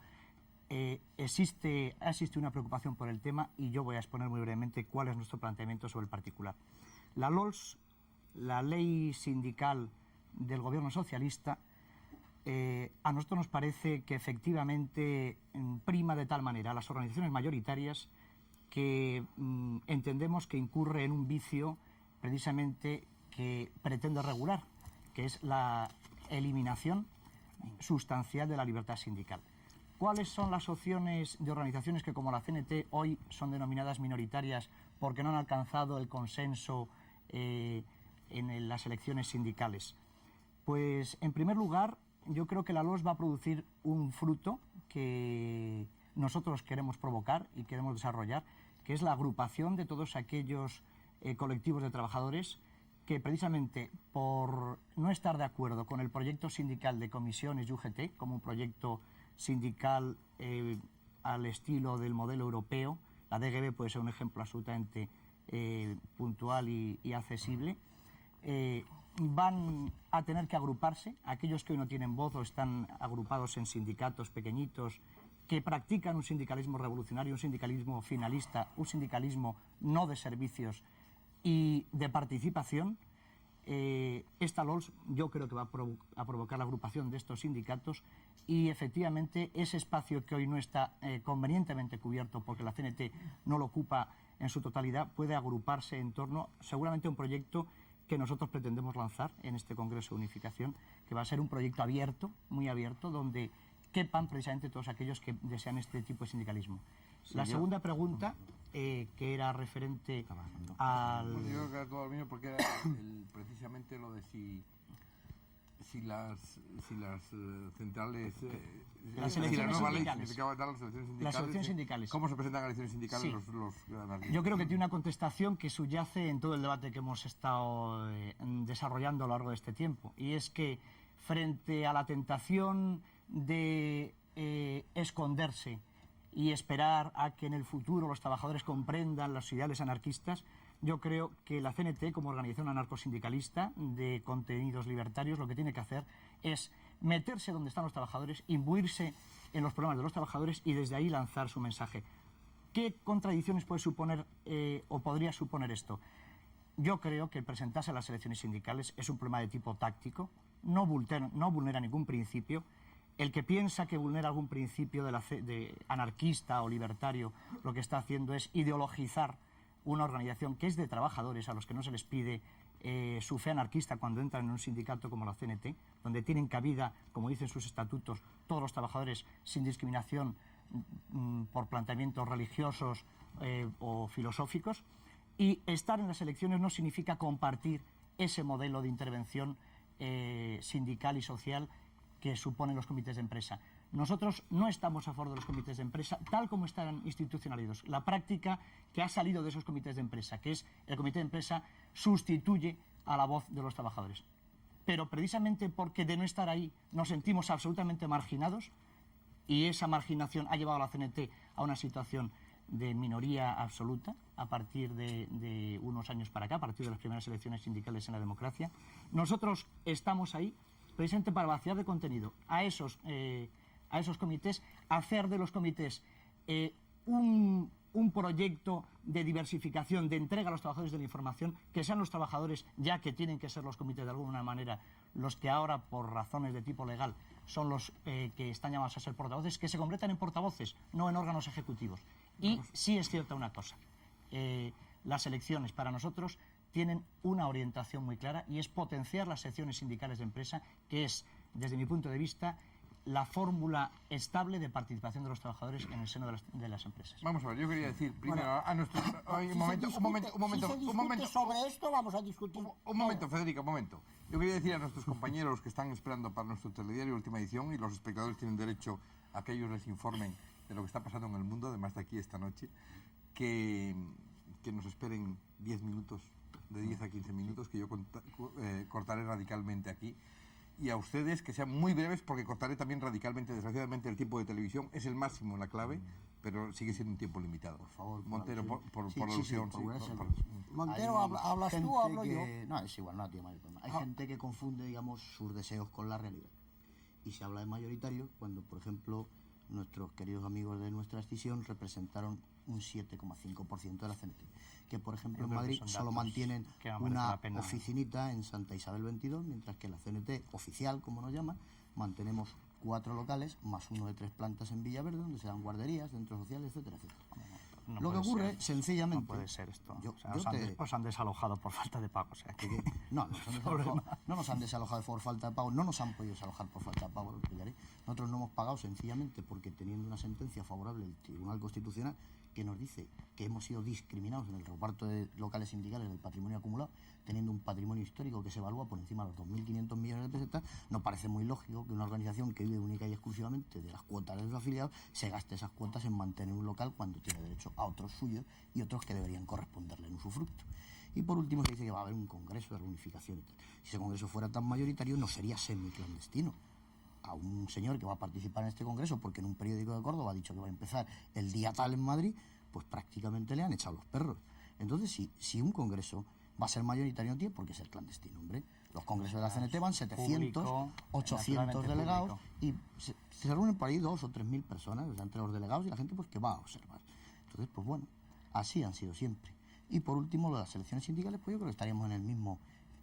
existe una preocupación por el tema y yo voy a exponer muy brevemente cuál es nuestro planteamiento sobre el particular. La LOLS, la ley sindical del gobierno socialista, a nosotros nos parece que efectivamente prima de tal manera a las organizaciones mayoritarias que entendemos que incurre en un vicio precisamente que pretende regular, que es la eliminación sustancial de la libertad sindical. ¿Cuáles son las opciones de organizaciones que, como la CNT, hoy son denominadas minoritarias porque no han alcanzado el consenso en las elecciones sindicales? Pues, en primer lugar, yo creo que la LOS va a producir un fruto que nosotros queremos provocar y queremos desarrollar, que es la agrupación de todos aquellos colectivos de trabajadores que precisamente por no estar de acuerdo con el proyecto sindical de comisiones y UGT, como un proyecto sindical al estilo del modelo europeo, la DGB puede ser un ejemplo absolutamente puntual y accesible, van a tener que agruparse, aquellos que hoy no tienen voz o están agrupados en sindicatos pequeñitos que practican un sindicalismo revolucionario, un sindicalismo finalista, un sindicalismo no de servicios y de participación. Esta LOLS yo creo que va a provocar la agrupación de estos sindicatos y efectivamente ese espacio que hoy no está convenientemente cubierto porque la CNT no lo ocupa en su totalidad puede agruparse en torno seguramente a un proyecto que nosotros pretendemos lanzar en este Congreso de Unificación, que va a ser un proyecto abierto, muy abierto, donde quepan precisamente todos aquellos que desean este tipo de sindicalismo. Sí, la segunda pregunta, que era referente al... Bueno, yo creo que era todo lo mismo porque era precisamente lo de si las centrales... las elecciones sindicales. Las elecciones sindicales. ¿Cómo se presentan las elecciones sindicales los anarquistas? Yo creo que tiene una contestación que subyace en todo el debate que hemos estado desarrollando a lo largo de este tiempo. Y es que frente a la tentación de esconderse y esperar a que en el futuro los trabajadores comprendan los ideales anarquistas, yo creo que la CNT, como organización anarcosindicalista de contenidos libertarios, lo que tiene que hacer es meterse donde están los trabajadores, imbuirse en los problemas de los trabajadores y desde ahí lanzar su mensaje. ¿Qué contradicciones puede suponer o podría suponer esto? Yo creo que el presentarse a las elecciones sindicales es un problema de tipo táctico, no vulnera ningún principio. El que piensa que vulnera algún principio de anarquista o libertario, lo que está haciendo es ideologizar una organización que es de trabajadores a los que no se les pide su fe anarquista cuando entran en un sindicato como la CNT, donde tienen cabida, como dicen sus estatutos, todos los trabajadores sin discriminación por planteamientos religiosos o filosóficos. Y estar en las elecciones no significa compartir ese modelo de intervención sindical y social que suponen los comités de empresa. Nosotros no estamos a favor de los comités de empresa tal como están institucionalizados. La práctica que ha salido de esos comités de empresa, que es el comité de empresa, sustituye a la voz de los trabajadores. Pero precisamente porque de no estar ahí nos sentimos absolutamente marginados, y esa marginación ha llevado a la CNT a una situación de minoría absoluta a partir de unos años para acá, a partir de las primeras elecciones sindicales en la democracia. Nosotros estamos ahí precisamente para vaciar de contenido a esos comités, hacer de los comités un proyecto de diversificación, de entrega a los trabajadores de la información, que sean los trabajadores, ya que tienen que ser los comités de alguna manera, los que ahora, por razones de tipo legal, son los que están llamados a ser portavoces, que se conviertan en portavoces, no en órganos ejecutivos. Y sí es cierta una cosa, las elecciones para nosotros tienen una orientación muy clara y es potenciar las secciones sindicales de empresa, que es, desde mi punto de vista, la fórmula estable de participación de los trabajadores en el seno de las empresas. Vamos a ver, yo quería decir primero a nuestros... Si se discute sobre esto, vamos a discutir. Un momento, Federica, un momento. Yo quería decir a nuestros compañeros que están esperando para nuestro telediario Última Edición, y los espectadores tienen derecho a que ellos les informen de lo que está pasando en el mundo, además de aquí esta noche, que nos esperen 10 minutos, de 10 a 15 minutos, que yo cortaré radicalmente aquí. Y a ustedes que sean muy breves, porque cortaré también radicalmente. Desgraciadamente el tiempo de televisión es el máximo en la clave, pero sigue siendo un tiempo limitado. Por favor, Montero, por sí, alusión. Montero, ¿hablas tú o hablo yo? No, es igual, no tiene mayor problema. Hay gente que confunde, digamos, sus deseos con la realidad. Y se habla de mayoritario cuando, por ejemplo, nuestros queridos amigos de nuestra escisión representaron un 7,5% de la CNT. Que, por ejemplo, en Madrid solo mantienen una oficinita en Santa Isabel 22, mientras que la CNT oficial, como nos llaman, mantenemos 4 locales, más uno de 3 plantas en Villaverde, donde se dan guarderías, centros sociales, etcétera, etcétera. Lo que ocurre, sencillamente... No puede ser esto. Os han desalojado por falta de pago. O sea, no nos han desalojado por falta de pago, no nos han podido desalojar por falta de pago, lo explicaré. Nosotros no hemos pagado sencillamente porque, teniendo una sentencia favorable del Tribunal Constitucional que nos dice que hemos sido discriminados en el reparto de locales sindicales del patrimonio acumulado, teniendo un patrimonio histórico que se evalúa por encima de los 2.500 millones de pesetas, nos parece muy lógico que una organización que vive única y exclusivamente de las cuotas de sus afiliados se gaste esas cuotas en mantener un local cuando tiene derecho a otros suyos y otros que deberían corresponderle en usufructo. Y por último se dice que va a haber un congreso de reunificación y tal. Si ese congreso fuera tan mayoritario, no sería semiclandestino. A un señor que va a participar en este congreso porque en un periódico de Córdoba ha dicho que va a empezar el día tal en Madrid, pues prácticamente le han echado los perros. Entonces, si un congreso va a ser mayoritario, no tiene por qué ser clandestino, hombre. Los congresos de la CNT van 700, 800 delegados y se reúnen por ahí 2.000 o 3.000 personas, o sea, entre los delegados y la gente pues que va a observar. Entonces, pues bueno, así han sido siempre. Y por último, lo de las elecciones sindicales, pues yo creo que estaríamos en el mismo,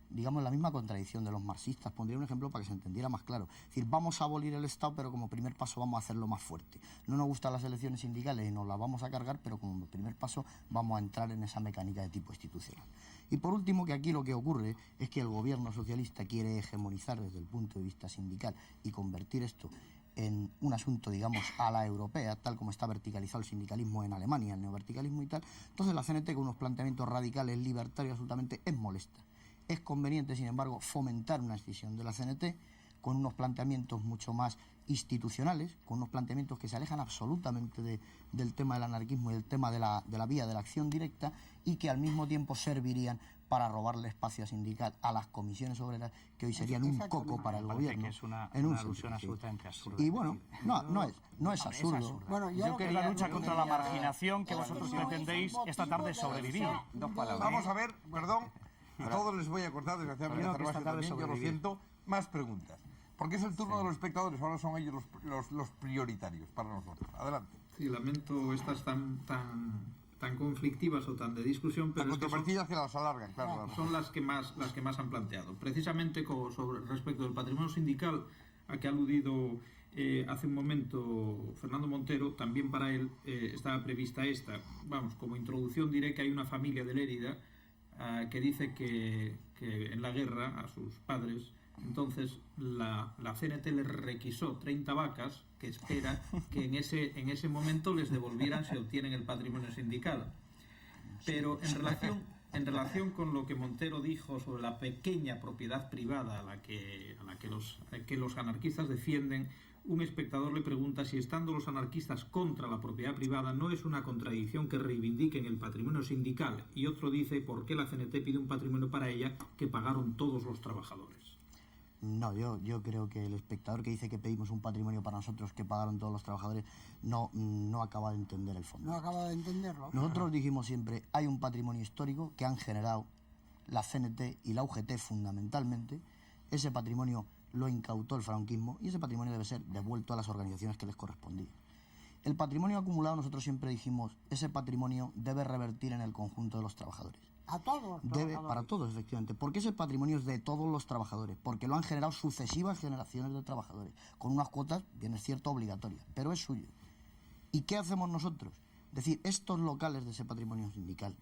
digamos, la misma contradicción de los marxistas. Pondría un ejemplo para que se entendiera más claro. Es decir, vamos a abolir el Estado, pero como primer paso vamos a hacerlo más fuerte. No nos gustan las elecciones sindicales y nos las vamos a cargar, pero como primer paso vamos a entrar en esa mecánica de tipo institucional. Y por último, que aquí lo que ocurre es que el gobierno socialista quiere hegemonizar desde el punto de vista sindical y convertir esto en un asunto, digamos, a la europea, tal como está verticalizado el sindicalismo en Alemania, el neoverticalismo y tal. Entonces la CNT, con unos planteamientos radicales, libertarios, absolutamente es molesta. Es conveniente, sin embargo, fomentar una escisión de la CNT con unos planteamientos mucho más institucionales, con unos planteamientos que se alejan absolutamente del tema del anarquismo y del tema de la vía de la acción directa, y que al mismo tiempo servirían para robarle espacio sindical a las comisiones obreras, que hoy serían un coco para el gobierno. Que es una alusión absolutamente absurda. Y bueno, no es absurdo. Bueno, yo que la lucha contra la marginación que vosotros pretendéis esta tarde sobrevivir. Vamos a ver, perdón, a todos les voy a cortar, desgraciadamente, también, yo lo siento, más preguntas. Porque es el turno de los espectadores, ahora son ellos los prioritarios para nosotros. Adelante. Sí, lamento estas tan conflictivas o tan de discusión, pero las controversias que las alargan, claro. Son las que más han planteado. Precisamente respecto del patrimonio sindical a que ha aludido hace un momento Fernando Montero, también para él estaba prevista esta. Vamos, como introducción diré que hay una familia de Lérida que dice que en la guerra a sus padres, entonces la CNT les requisó 30 vacas que espera que en ese momento les devolvieran si obtienen el patrimonio sindical. Pero en relación con lo que Montero dijo sobre la pequeña propiedad privada a la que los anarquistas defienden, un espectador le pregunta si, estando los anarquistas contra la propiedad privada, no es una contradicción que reivindiquen el patrimonio sindical, y otro dice por qué la CNT pide un patrimonio para ella que pagaron todos los trabajadores. No, yo creo que el espectador que dice que pedimos un patrimonio para nosotros que pagaron todos los trabajadores no acaba de entender el fondo. No acaba de entenderlo. Nosotros dijimos siempre, hay un patrimonio histórico que han generado la CNT y la UGT fundamentalmente. Ese patrimonio lo incautó el franquismo y ese patrimonio debe ser devuelto a las organizaciones que les correspondía. El patrimonio acumulado, nosotros siempre dijimos, ese patrimonio debe revertir en el conjunto de los trabajadores. A todos los trabajadores. Para todos, efectivamente. Porque ese patrimonio es de todos los trabajadores, porque lo han generado sucesivas generaciones de trabajadores, con unas cuotas, bien es cierto, obligatorias, pero es suyo. ¿Y qué hacemos nosotros? Es decir, estos locales de ese patrimonio sindical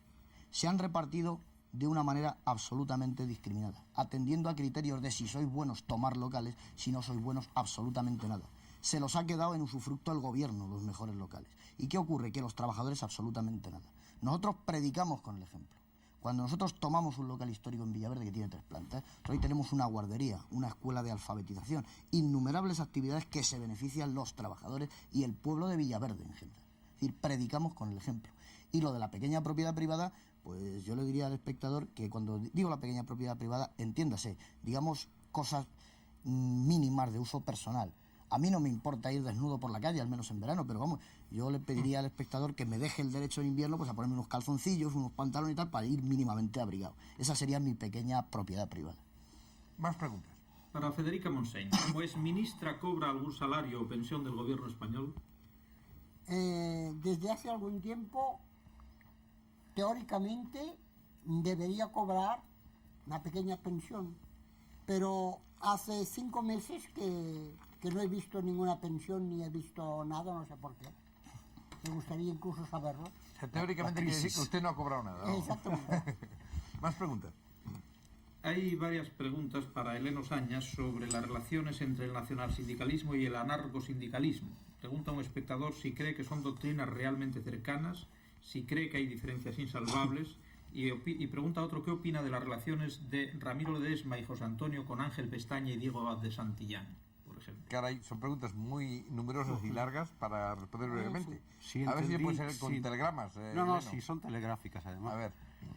se han repartido de una manera absolutamente discriminada, atendiendo a criterios de si sois buenos tomar locales, si no sois buenos absolutamente nada. Se los ha quedado en usufructo el gobierno, los mejores locales. ¿Y qué ocurre? Que los trabajadores absolutamente nada. Nosotros predicamos con el ejemplo. Cuando nosotros tomamos un local histórico en Villaverde que tiene 3 plantas, hoy tenemos una guardería, una escuela de alfabetización, innumerables actividades que se benefician los trabajadores y el pueblo de Villaverde en general. Es decir, predicamos con el ejemplo. Y lo de la pequeña propiedad privada, pues yo le diría al espectador que cuando digo la pequeña propiedad privada, entiéndase, digamos cosas mínimas de uso personal. A mí no me importa ir desnudo por la calle, al menos en verano, pero vamos, yo le pediría al espectador que me deje el derecho en invierno pues a ponerme unos calzoncillos, unos pantalones y tal, para ir mínimamente abrigado. Esa sería mi pequeña propiedad privada. Más preguntas. Para Federica Montseny, ¿como es ministra cobra algún salario o pensión del gobierno español? Desde hace algún tiempo, teóricamente, debería cobrar una pequeña pensión, pero hace 5 meses que no he visto ninguna pensión ni he visto nada, no sé por qué. Me gustaría incluso saberlo. O sea, teóricamente quiere decir que usted no ha cobrado nada, ¿no? Exactamente. Más preguntas. Hay varias preguntas para Eleno Sañas sobre las relaciones entre el nacionalsindicalismo y el anarcosindicalismo. Pregunta un espectador si cree que son doctrinas realmente cercanas, si cree que hay diferencias insalvables, y pregunta a otro qué opina de las relaciones de Ramiro Ledesma y José Antonio con Ángel Pestaña y Diego Abad de Santillán, por ejemplo. Caray, son preguntas muy numerosas y largas para responder brevemente. Sí, a ver si se entendí, puede ser con sí. telegramas. No, Eleno. sí, son telegráficas además. A ver.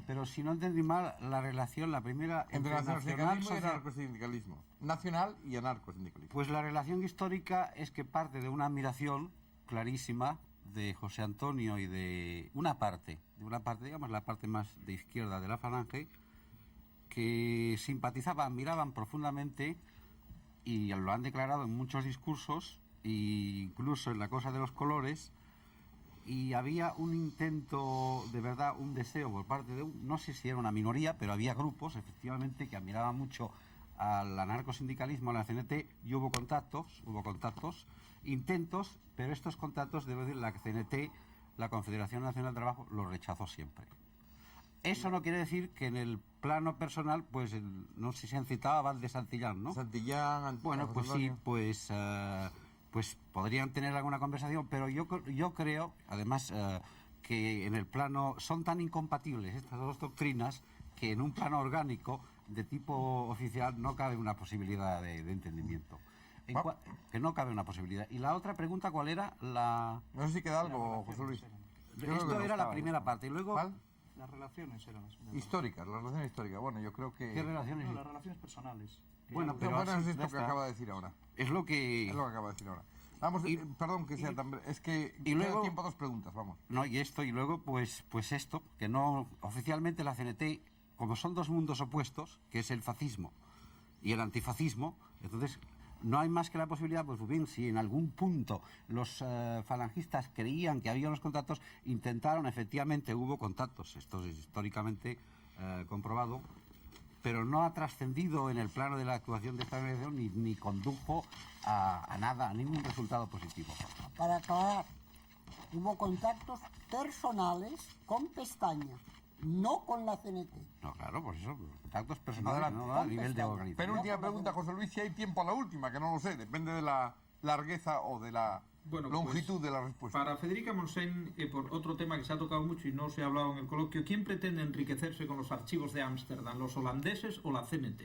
Pero si no entendí mal, la relación, la primera... Entre nacionalsindicalismo y social- anarcosindicalismo. Nacional y anarcosindicalismo. Pues la relación histórica es que parte de una admiración clarísima de José Antonio y de una parte, digamos la parte más de izquierda de la falange, que simpatizaban, admiraban profundamente y lo han declarado en muchos discursos, e incluso en la cosa de los colores, y había un intento, de verdad, un deseo por parte de, no sé si era una minoría, pero había grupos, efectivamente, que admiraban mucho al anarcosindicalismo, a la CNT, y hubo contactos, intentos, pero estos contactos, debo decir, la CNT, la Confederación Nacional del Trabajo, los rechazó siempre. Eso no quiere decir que en el plano personal, pues, no sé si se han citado a Abad de Santillán, ¿no? Santillán, Bueno, pues sí, pues podrían tener alguna conversación, pero yo creo, además, que en el plano son tan incompatibles estas dos doctrinas que en un plano orgánico de tipo oficial no cabe una posibilidad de entendimiento. Que no cabe una posibilidad. Y la otra pregunta, ¿cuál era? No sé si queda algo, José Luis. Esto era la primera parte. Y luego... ¿Cuál? Las relaciones eran las Históricas, las relaciones históricas. Bueno, yo creo que... ¿Qué relaciones? No, las relaciones personales. Bueno, Pero pero bueno, es así, esto ya que está. acaba de decir ahora. Es lo que... Es lo que acaba de decir ahora. Vamos, perdón que sea tan... Es que y luego- queda tiempo a 2 preguntas, vamos. No, y luego, pues esto, que no... Oficialmente la CNT, como son dos mundos opuestos, que es el fascismo y el antifascismo, entonces no hay más que la posibilidad, pues bien, si en algún punto los falangistas creían que había unos contactos, intentaron, efectivamente hubo contactos, esto es históricamente comprobado, pero no ha trascendido en el plano de la actuación de esta organización ni condujo a nada, a ningún resultado positivo. Para aclarar, hubo contactos personales con Pestaña, no con la CNT. No, claro, pues eso, contactos personales, Adelante. no a nivel de organización. Penúltima pregunta, José Luis, si hay tiempo a la última, que no lo sé, depende de la largueza o de la longitud de la respuesta. Para Federica Montseny, por otro tema que se ha tocado mucho y no se ha hablado en el coloquio, ¿quién pretende enriquecerse con los archivos de Ámsterdam, los holandeses o la CNT?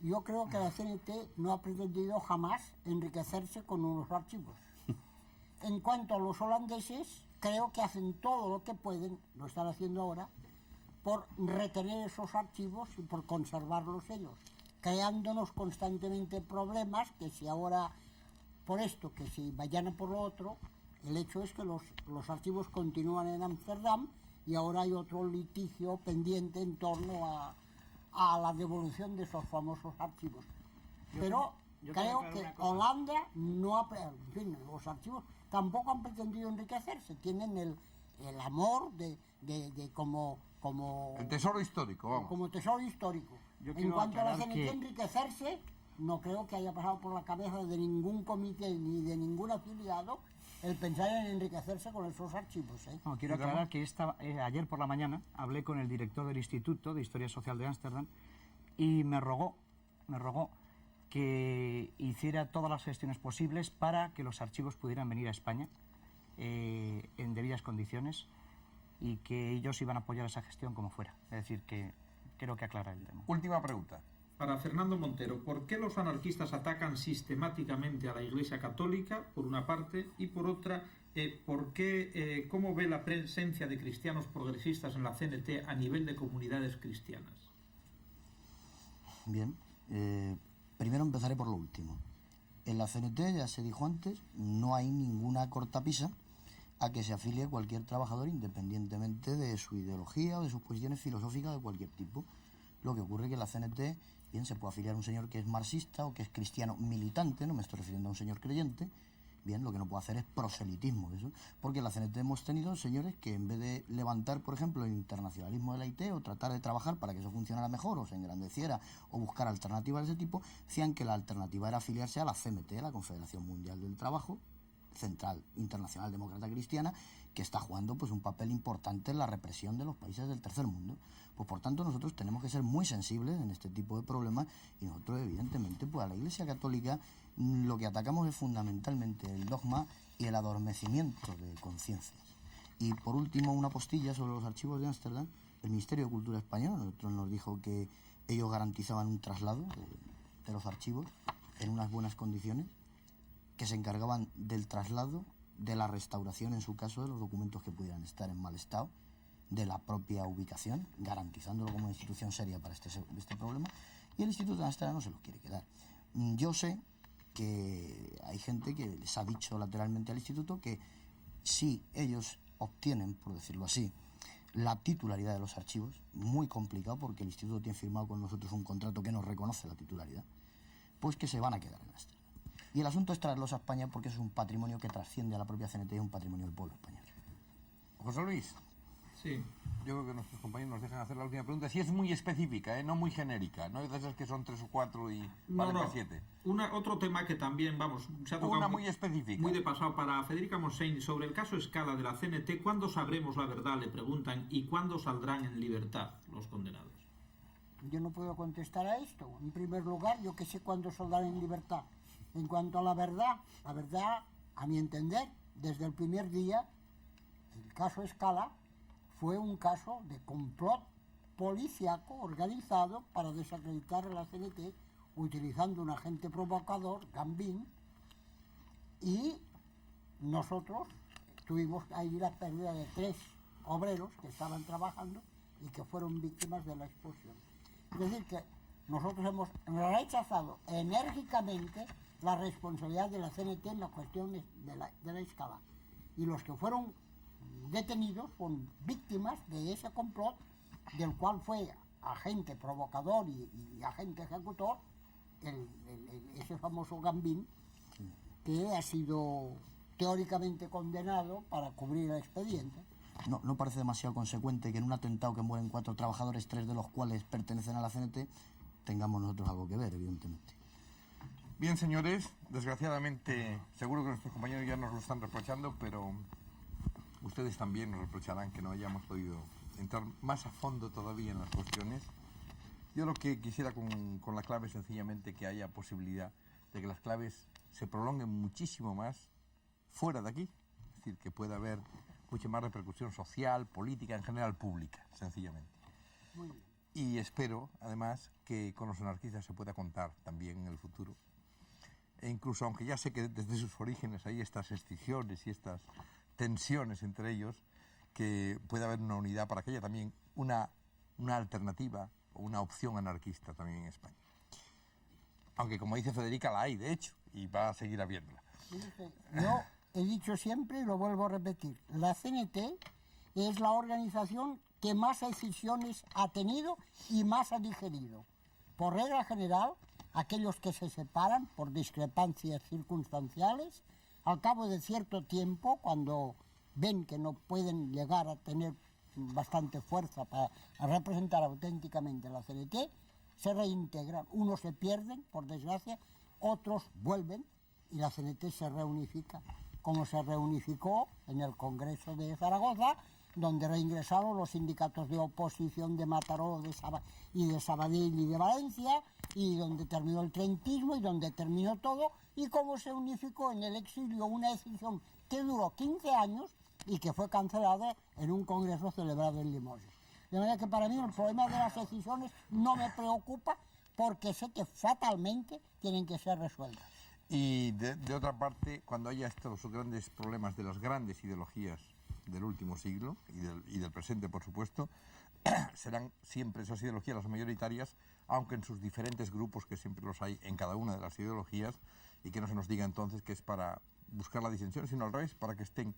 Yo creo que la CNT no ha pretendido jamás enriquecerse con unos archivos. En cuanto a los holandeses, creo que hacen todo lo que pueden, lo están haciendo ahora, por retener esos archivos y por conservarlos ellos, creándonos constantemente problemas que si ahora por esto, que si mañana por lo otro, el hecho es que los archivos continúan en Ámsterdam y ahora hay otro litigio pendiente en torno a la devolución de esos famosos archivos. Pero creo que Holanda no ha... En fin, los archivos tampoco han pretendido enriquecerse, tienen el amor de como el tesoro histórico, vamos. Como tesoro histórico. En cuanto a la CNT enriquecerse, no creo que haya pasado por la cabeza de ningún comité ni de ningún afiliado el pensar en enriquecerse con esos archivos. No, quiero aclarar que ayer por la mañana hablé con el director del Instituto de Historia Social de Ámsterdam y me rogó que hiciera todas las gestiones posibles para que los archivos pudieran venir a España en debidas condiciones y que ellos iban a apoyar esa gestión como fuera. Es decir, que creo que aclara el tema. Última pregunta. Para Fernando Montero, ¿por qué los anarquistas atacan sistemáticamente a la Iglesia Católica, por una parte, y por otra, cómo ve la presencia de cristianos progresistas en la CNT a nivel de comunidades cristianas? Bien, primero empezaré por lo último. En la CNT, ya se dijo antes, no hay ninguna cortapisa a que se afilie cualquier trabajador independientemente de su ideología o de sus posiciones filosóficas de cualquier tipo. Lo que ocurre es que en la CNT, bien, se puede afiliar a un señor que es marxista o que es cristiano militante, no me estoy refiriendo a un señor creyente. Bien, lo que no puede hacer es proselitismo, eso, porque en la CNT hemos tenido señores que en vez de levantar, por ejemplo, el internacionalismo de la IT o tratar de trabajar para que eso funcionara mejor o se engrandeciera o buscar alternativas de ese tipo, decían que la alternativa era afiliarse a la CMT, la Confederación Mundial del Trabajo, Central Internacional Demócrata Cristiana, que está jugando pues un papel importante en la represión de los países del tercer mundo. Pues por tanto nosotros tenemos que ser muy sensibles en este tipo de problemas y nosotros evidentemente pues a la Iglesia Católica lo que atacamos es fundamentalmente el dogma y el adormecimiento de conciencias. Y por último una postilla sobre los archivos de Ámsterdam. El Ministerio de Cultura Español a nosotros nos dijo que ellos garantizaban un traslado de los archivos en unas buenas condiciones, que se encargaban del traslado, de la restauración, en su caso, de los documentos que pudieran estar en mal estado, de la propia ubicación, garantizándolo como una institución seria para este problema, y el Instituto de Ámsterdam no se los quiere quedar. Yo sé que hay gente que les ha dicho lateralmente al Instituto que si ellos obtienen, por decirlo así, la titularidad de los archivos, muy complicado porque el Instituto tiene firmado con nosotros un contrato que nos reconoce la titularidad, pues que se van a quedar en Ámsterdam. Y el asunto es traerlos a España porque eso es un patrimonio que trasciende a la propia CNT y es un patrimonio del pueblo español. José Luis. Sí. Yo creo que nuestros compañeros nos dejan hacer la última pregunta. Si es muy específica, no muy genérica. No es de esas que son 3 o 4 y valen para 7. Otro tema que también, se ha tocado... Una muy específica. Muy de pasado. Para Federica Montseny, sobre el caso Scala de la CNT, ¿cuándo sabremos la verdad? Le preguntan. ¿Y cuándo saldrán en libertad los condenados? Yo no puedo contestar a esto. En primer lugar, yo que sé cuándo saldrán en libertad. En cuanto a la verdad, a mi entender, desde el primer día, el caso Scala fue un caso de complot policíaco organizado para desacreditar a la CNT utilizando un agente provocador, Gambín, y nosotros tuvimos ahí la pérdida de 3 obreros que estaban trabajando y que fueron víctimas de la explosión. Es decir, que nosotros hemos rechazado enérgicamente la responsabilidad de la CNT en la cuestión de la Scala. Y los que fueron detenidos fueron víctimas de ese complot, del cual fue agente provocador y agente ejecutor, ese famoso Gambín, que ha sido teóricamente condenado para cubrir el expediente. no parece demasiado consecuente que en un atentado que mueren 4 trabajadores, 3 de los cuales pertenecen a la CNT, tengamos nosotros algo que ver, evidentemente. Bien, señores, desgraciadamente, seguro que nuestros compañeros ya nos lo están reprochando, pero ustedes también nos reprocharán que no hayamos podido entrar más a fondo todavía en las cuestiones. Yo lo que quisiera con la clave es sencillamente que haya posibilidad de que las claves se prolonguen muchísimo más fuera de aquí, es decir, que pueda haber mucha más repercusión social, política, en general pública, sencillamente. Muy bien. Y espero, además, que con los anarquistas se pueda contar también en el futuro. E incluso, aunque ya sé que desde sus orígenes hay estas escisiones y estas tensiones entre ellos, que pueda haber una unidad para que haya también una alternativa o una opción anarquista también en España. Aunque, como dice Federica, la hay, de hecho, y va a seguir habiéndola. Yo he dicho siempre y lo vuelvo a repetir, la CNT es la organización que más decisiones ha tenido y más ha digerido. Por regla general, aquellos que se separan por discrepancias circunstanciales, al cabo de cierto tiempo, cuando ven que no pueden llegar a tener bastante fuerza para representar auténticamente la CNT, se reintegran. Unos se pierden, por desgracia, otros vuelven y la CNT se reunifica, como se reunificó en el Congreso de Zaragoza, donde reingresaron los sindicatos de oposición de Mataró y de Sabadell y de Valencia, y donde terminó el trentismo y donde terminó todo, y cómo se unificó en el exilio una decisión que duró 15 años y que fue cancelada en un congreso celebrado en Limoges. De manera que para mí el problema de las decisiones no me preocupa, porque sé que fatalmente tienen que ser resueltas. Y de otra parte, cuando haya estos grandes problemas de las grandes ideologías del último siglo y del presente, por supuesto, serán siempre esas ideologías las mayoritarias, aunque en sus diferentes grupos, que siempre los hay en cada una de las ideologías, y que no se nos diga entonces que es para buscar la disensión, sino al revés, para que estén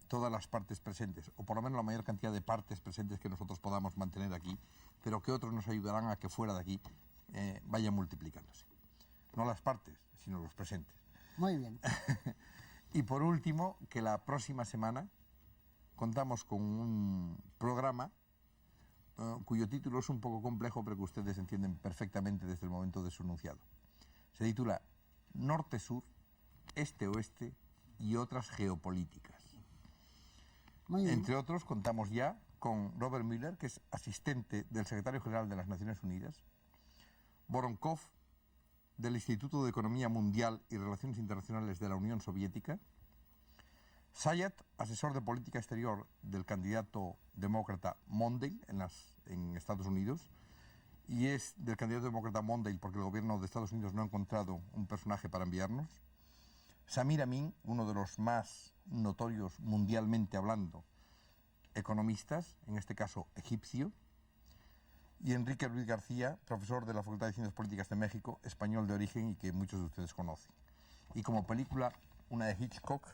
todas las partes presentes, o por lo menos la mayor cantidad de partes presentes que nosotros podamos mantener aquí, pero que otros nos ayudarán a que fuera de aquí vayan multiplicándose. No las partes, sino los presentes. Muy bien. Y por último, que la próxima semana contamos con un programa cuyo título es un poco complejo, pero que ustedes entienden perfectamente desde el momento de su enunciado. Se titula Norte-Sur, Este-Oeste y otras geopolíticas. Muy bien. Entre otros, contamos ya con Robert Müller, que es asistente del secretario general de las Naciones Unidas, Voronkov, del Instituto de Economía Mundial y Relaciones Internacionales de la Unión Soviética, Sayat, asesor de política exterior del candidato demócrata Mondale en Estados Unidos, y es del candidato demócrata Mondale porque el gobierno de Estados Unidos no ha encontrado un personaje para enviarnos, Samir Amin, uno de los más notorios mundialmente hablando economistas, en este caso egipcio, y Enrique Ruiz García, profesor de la Facultad de Ciencias Políticas de México, español de origen y que muchos de ustedes conocen. Y como película, una de Hitchcock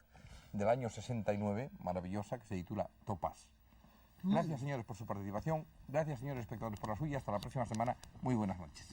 del año 69, maravillosa, que se titula Topaz. Gracias, señores, por su participación. Gracias, señores espectadores, por la suya. Hasta la próxima semana. Muy buenas noches.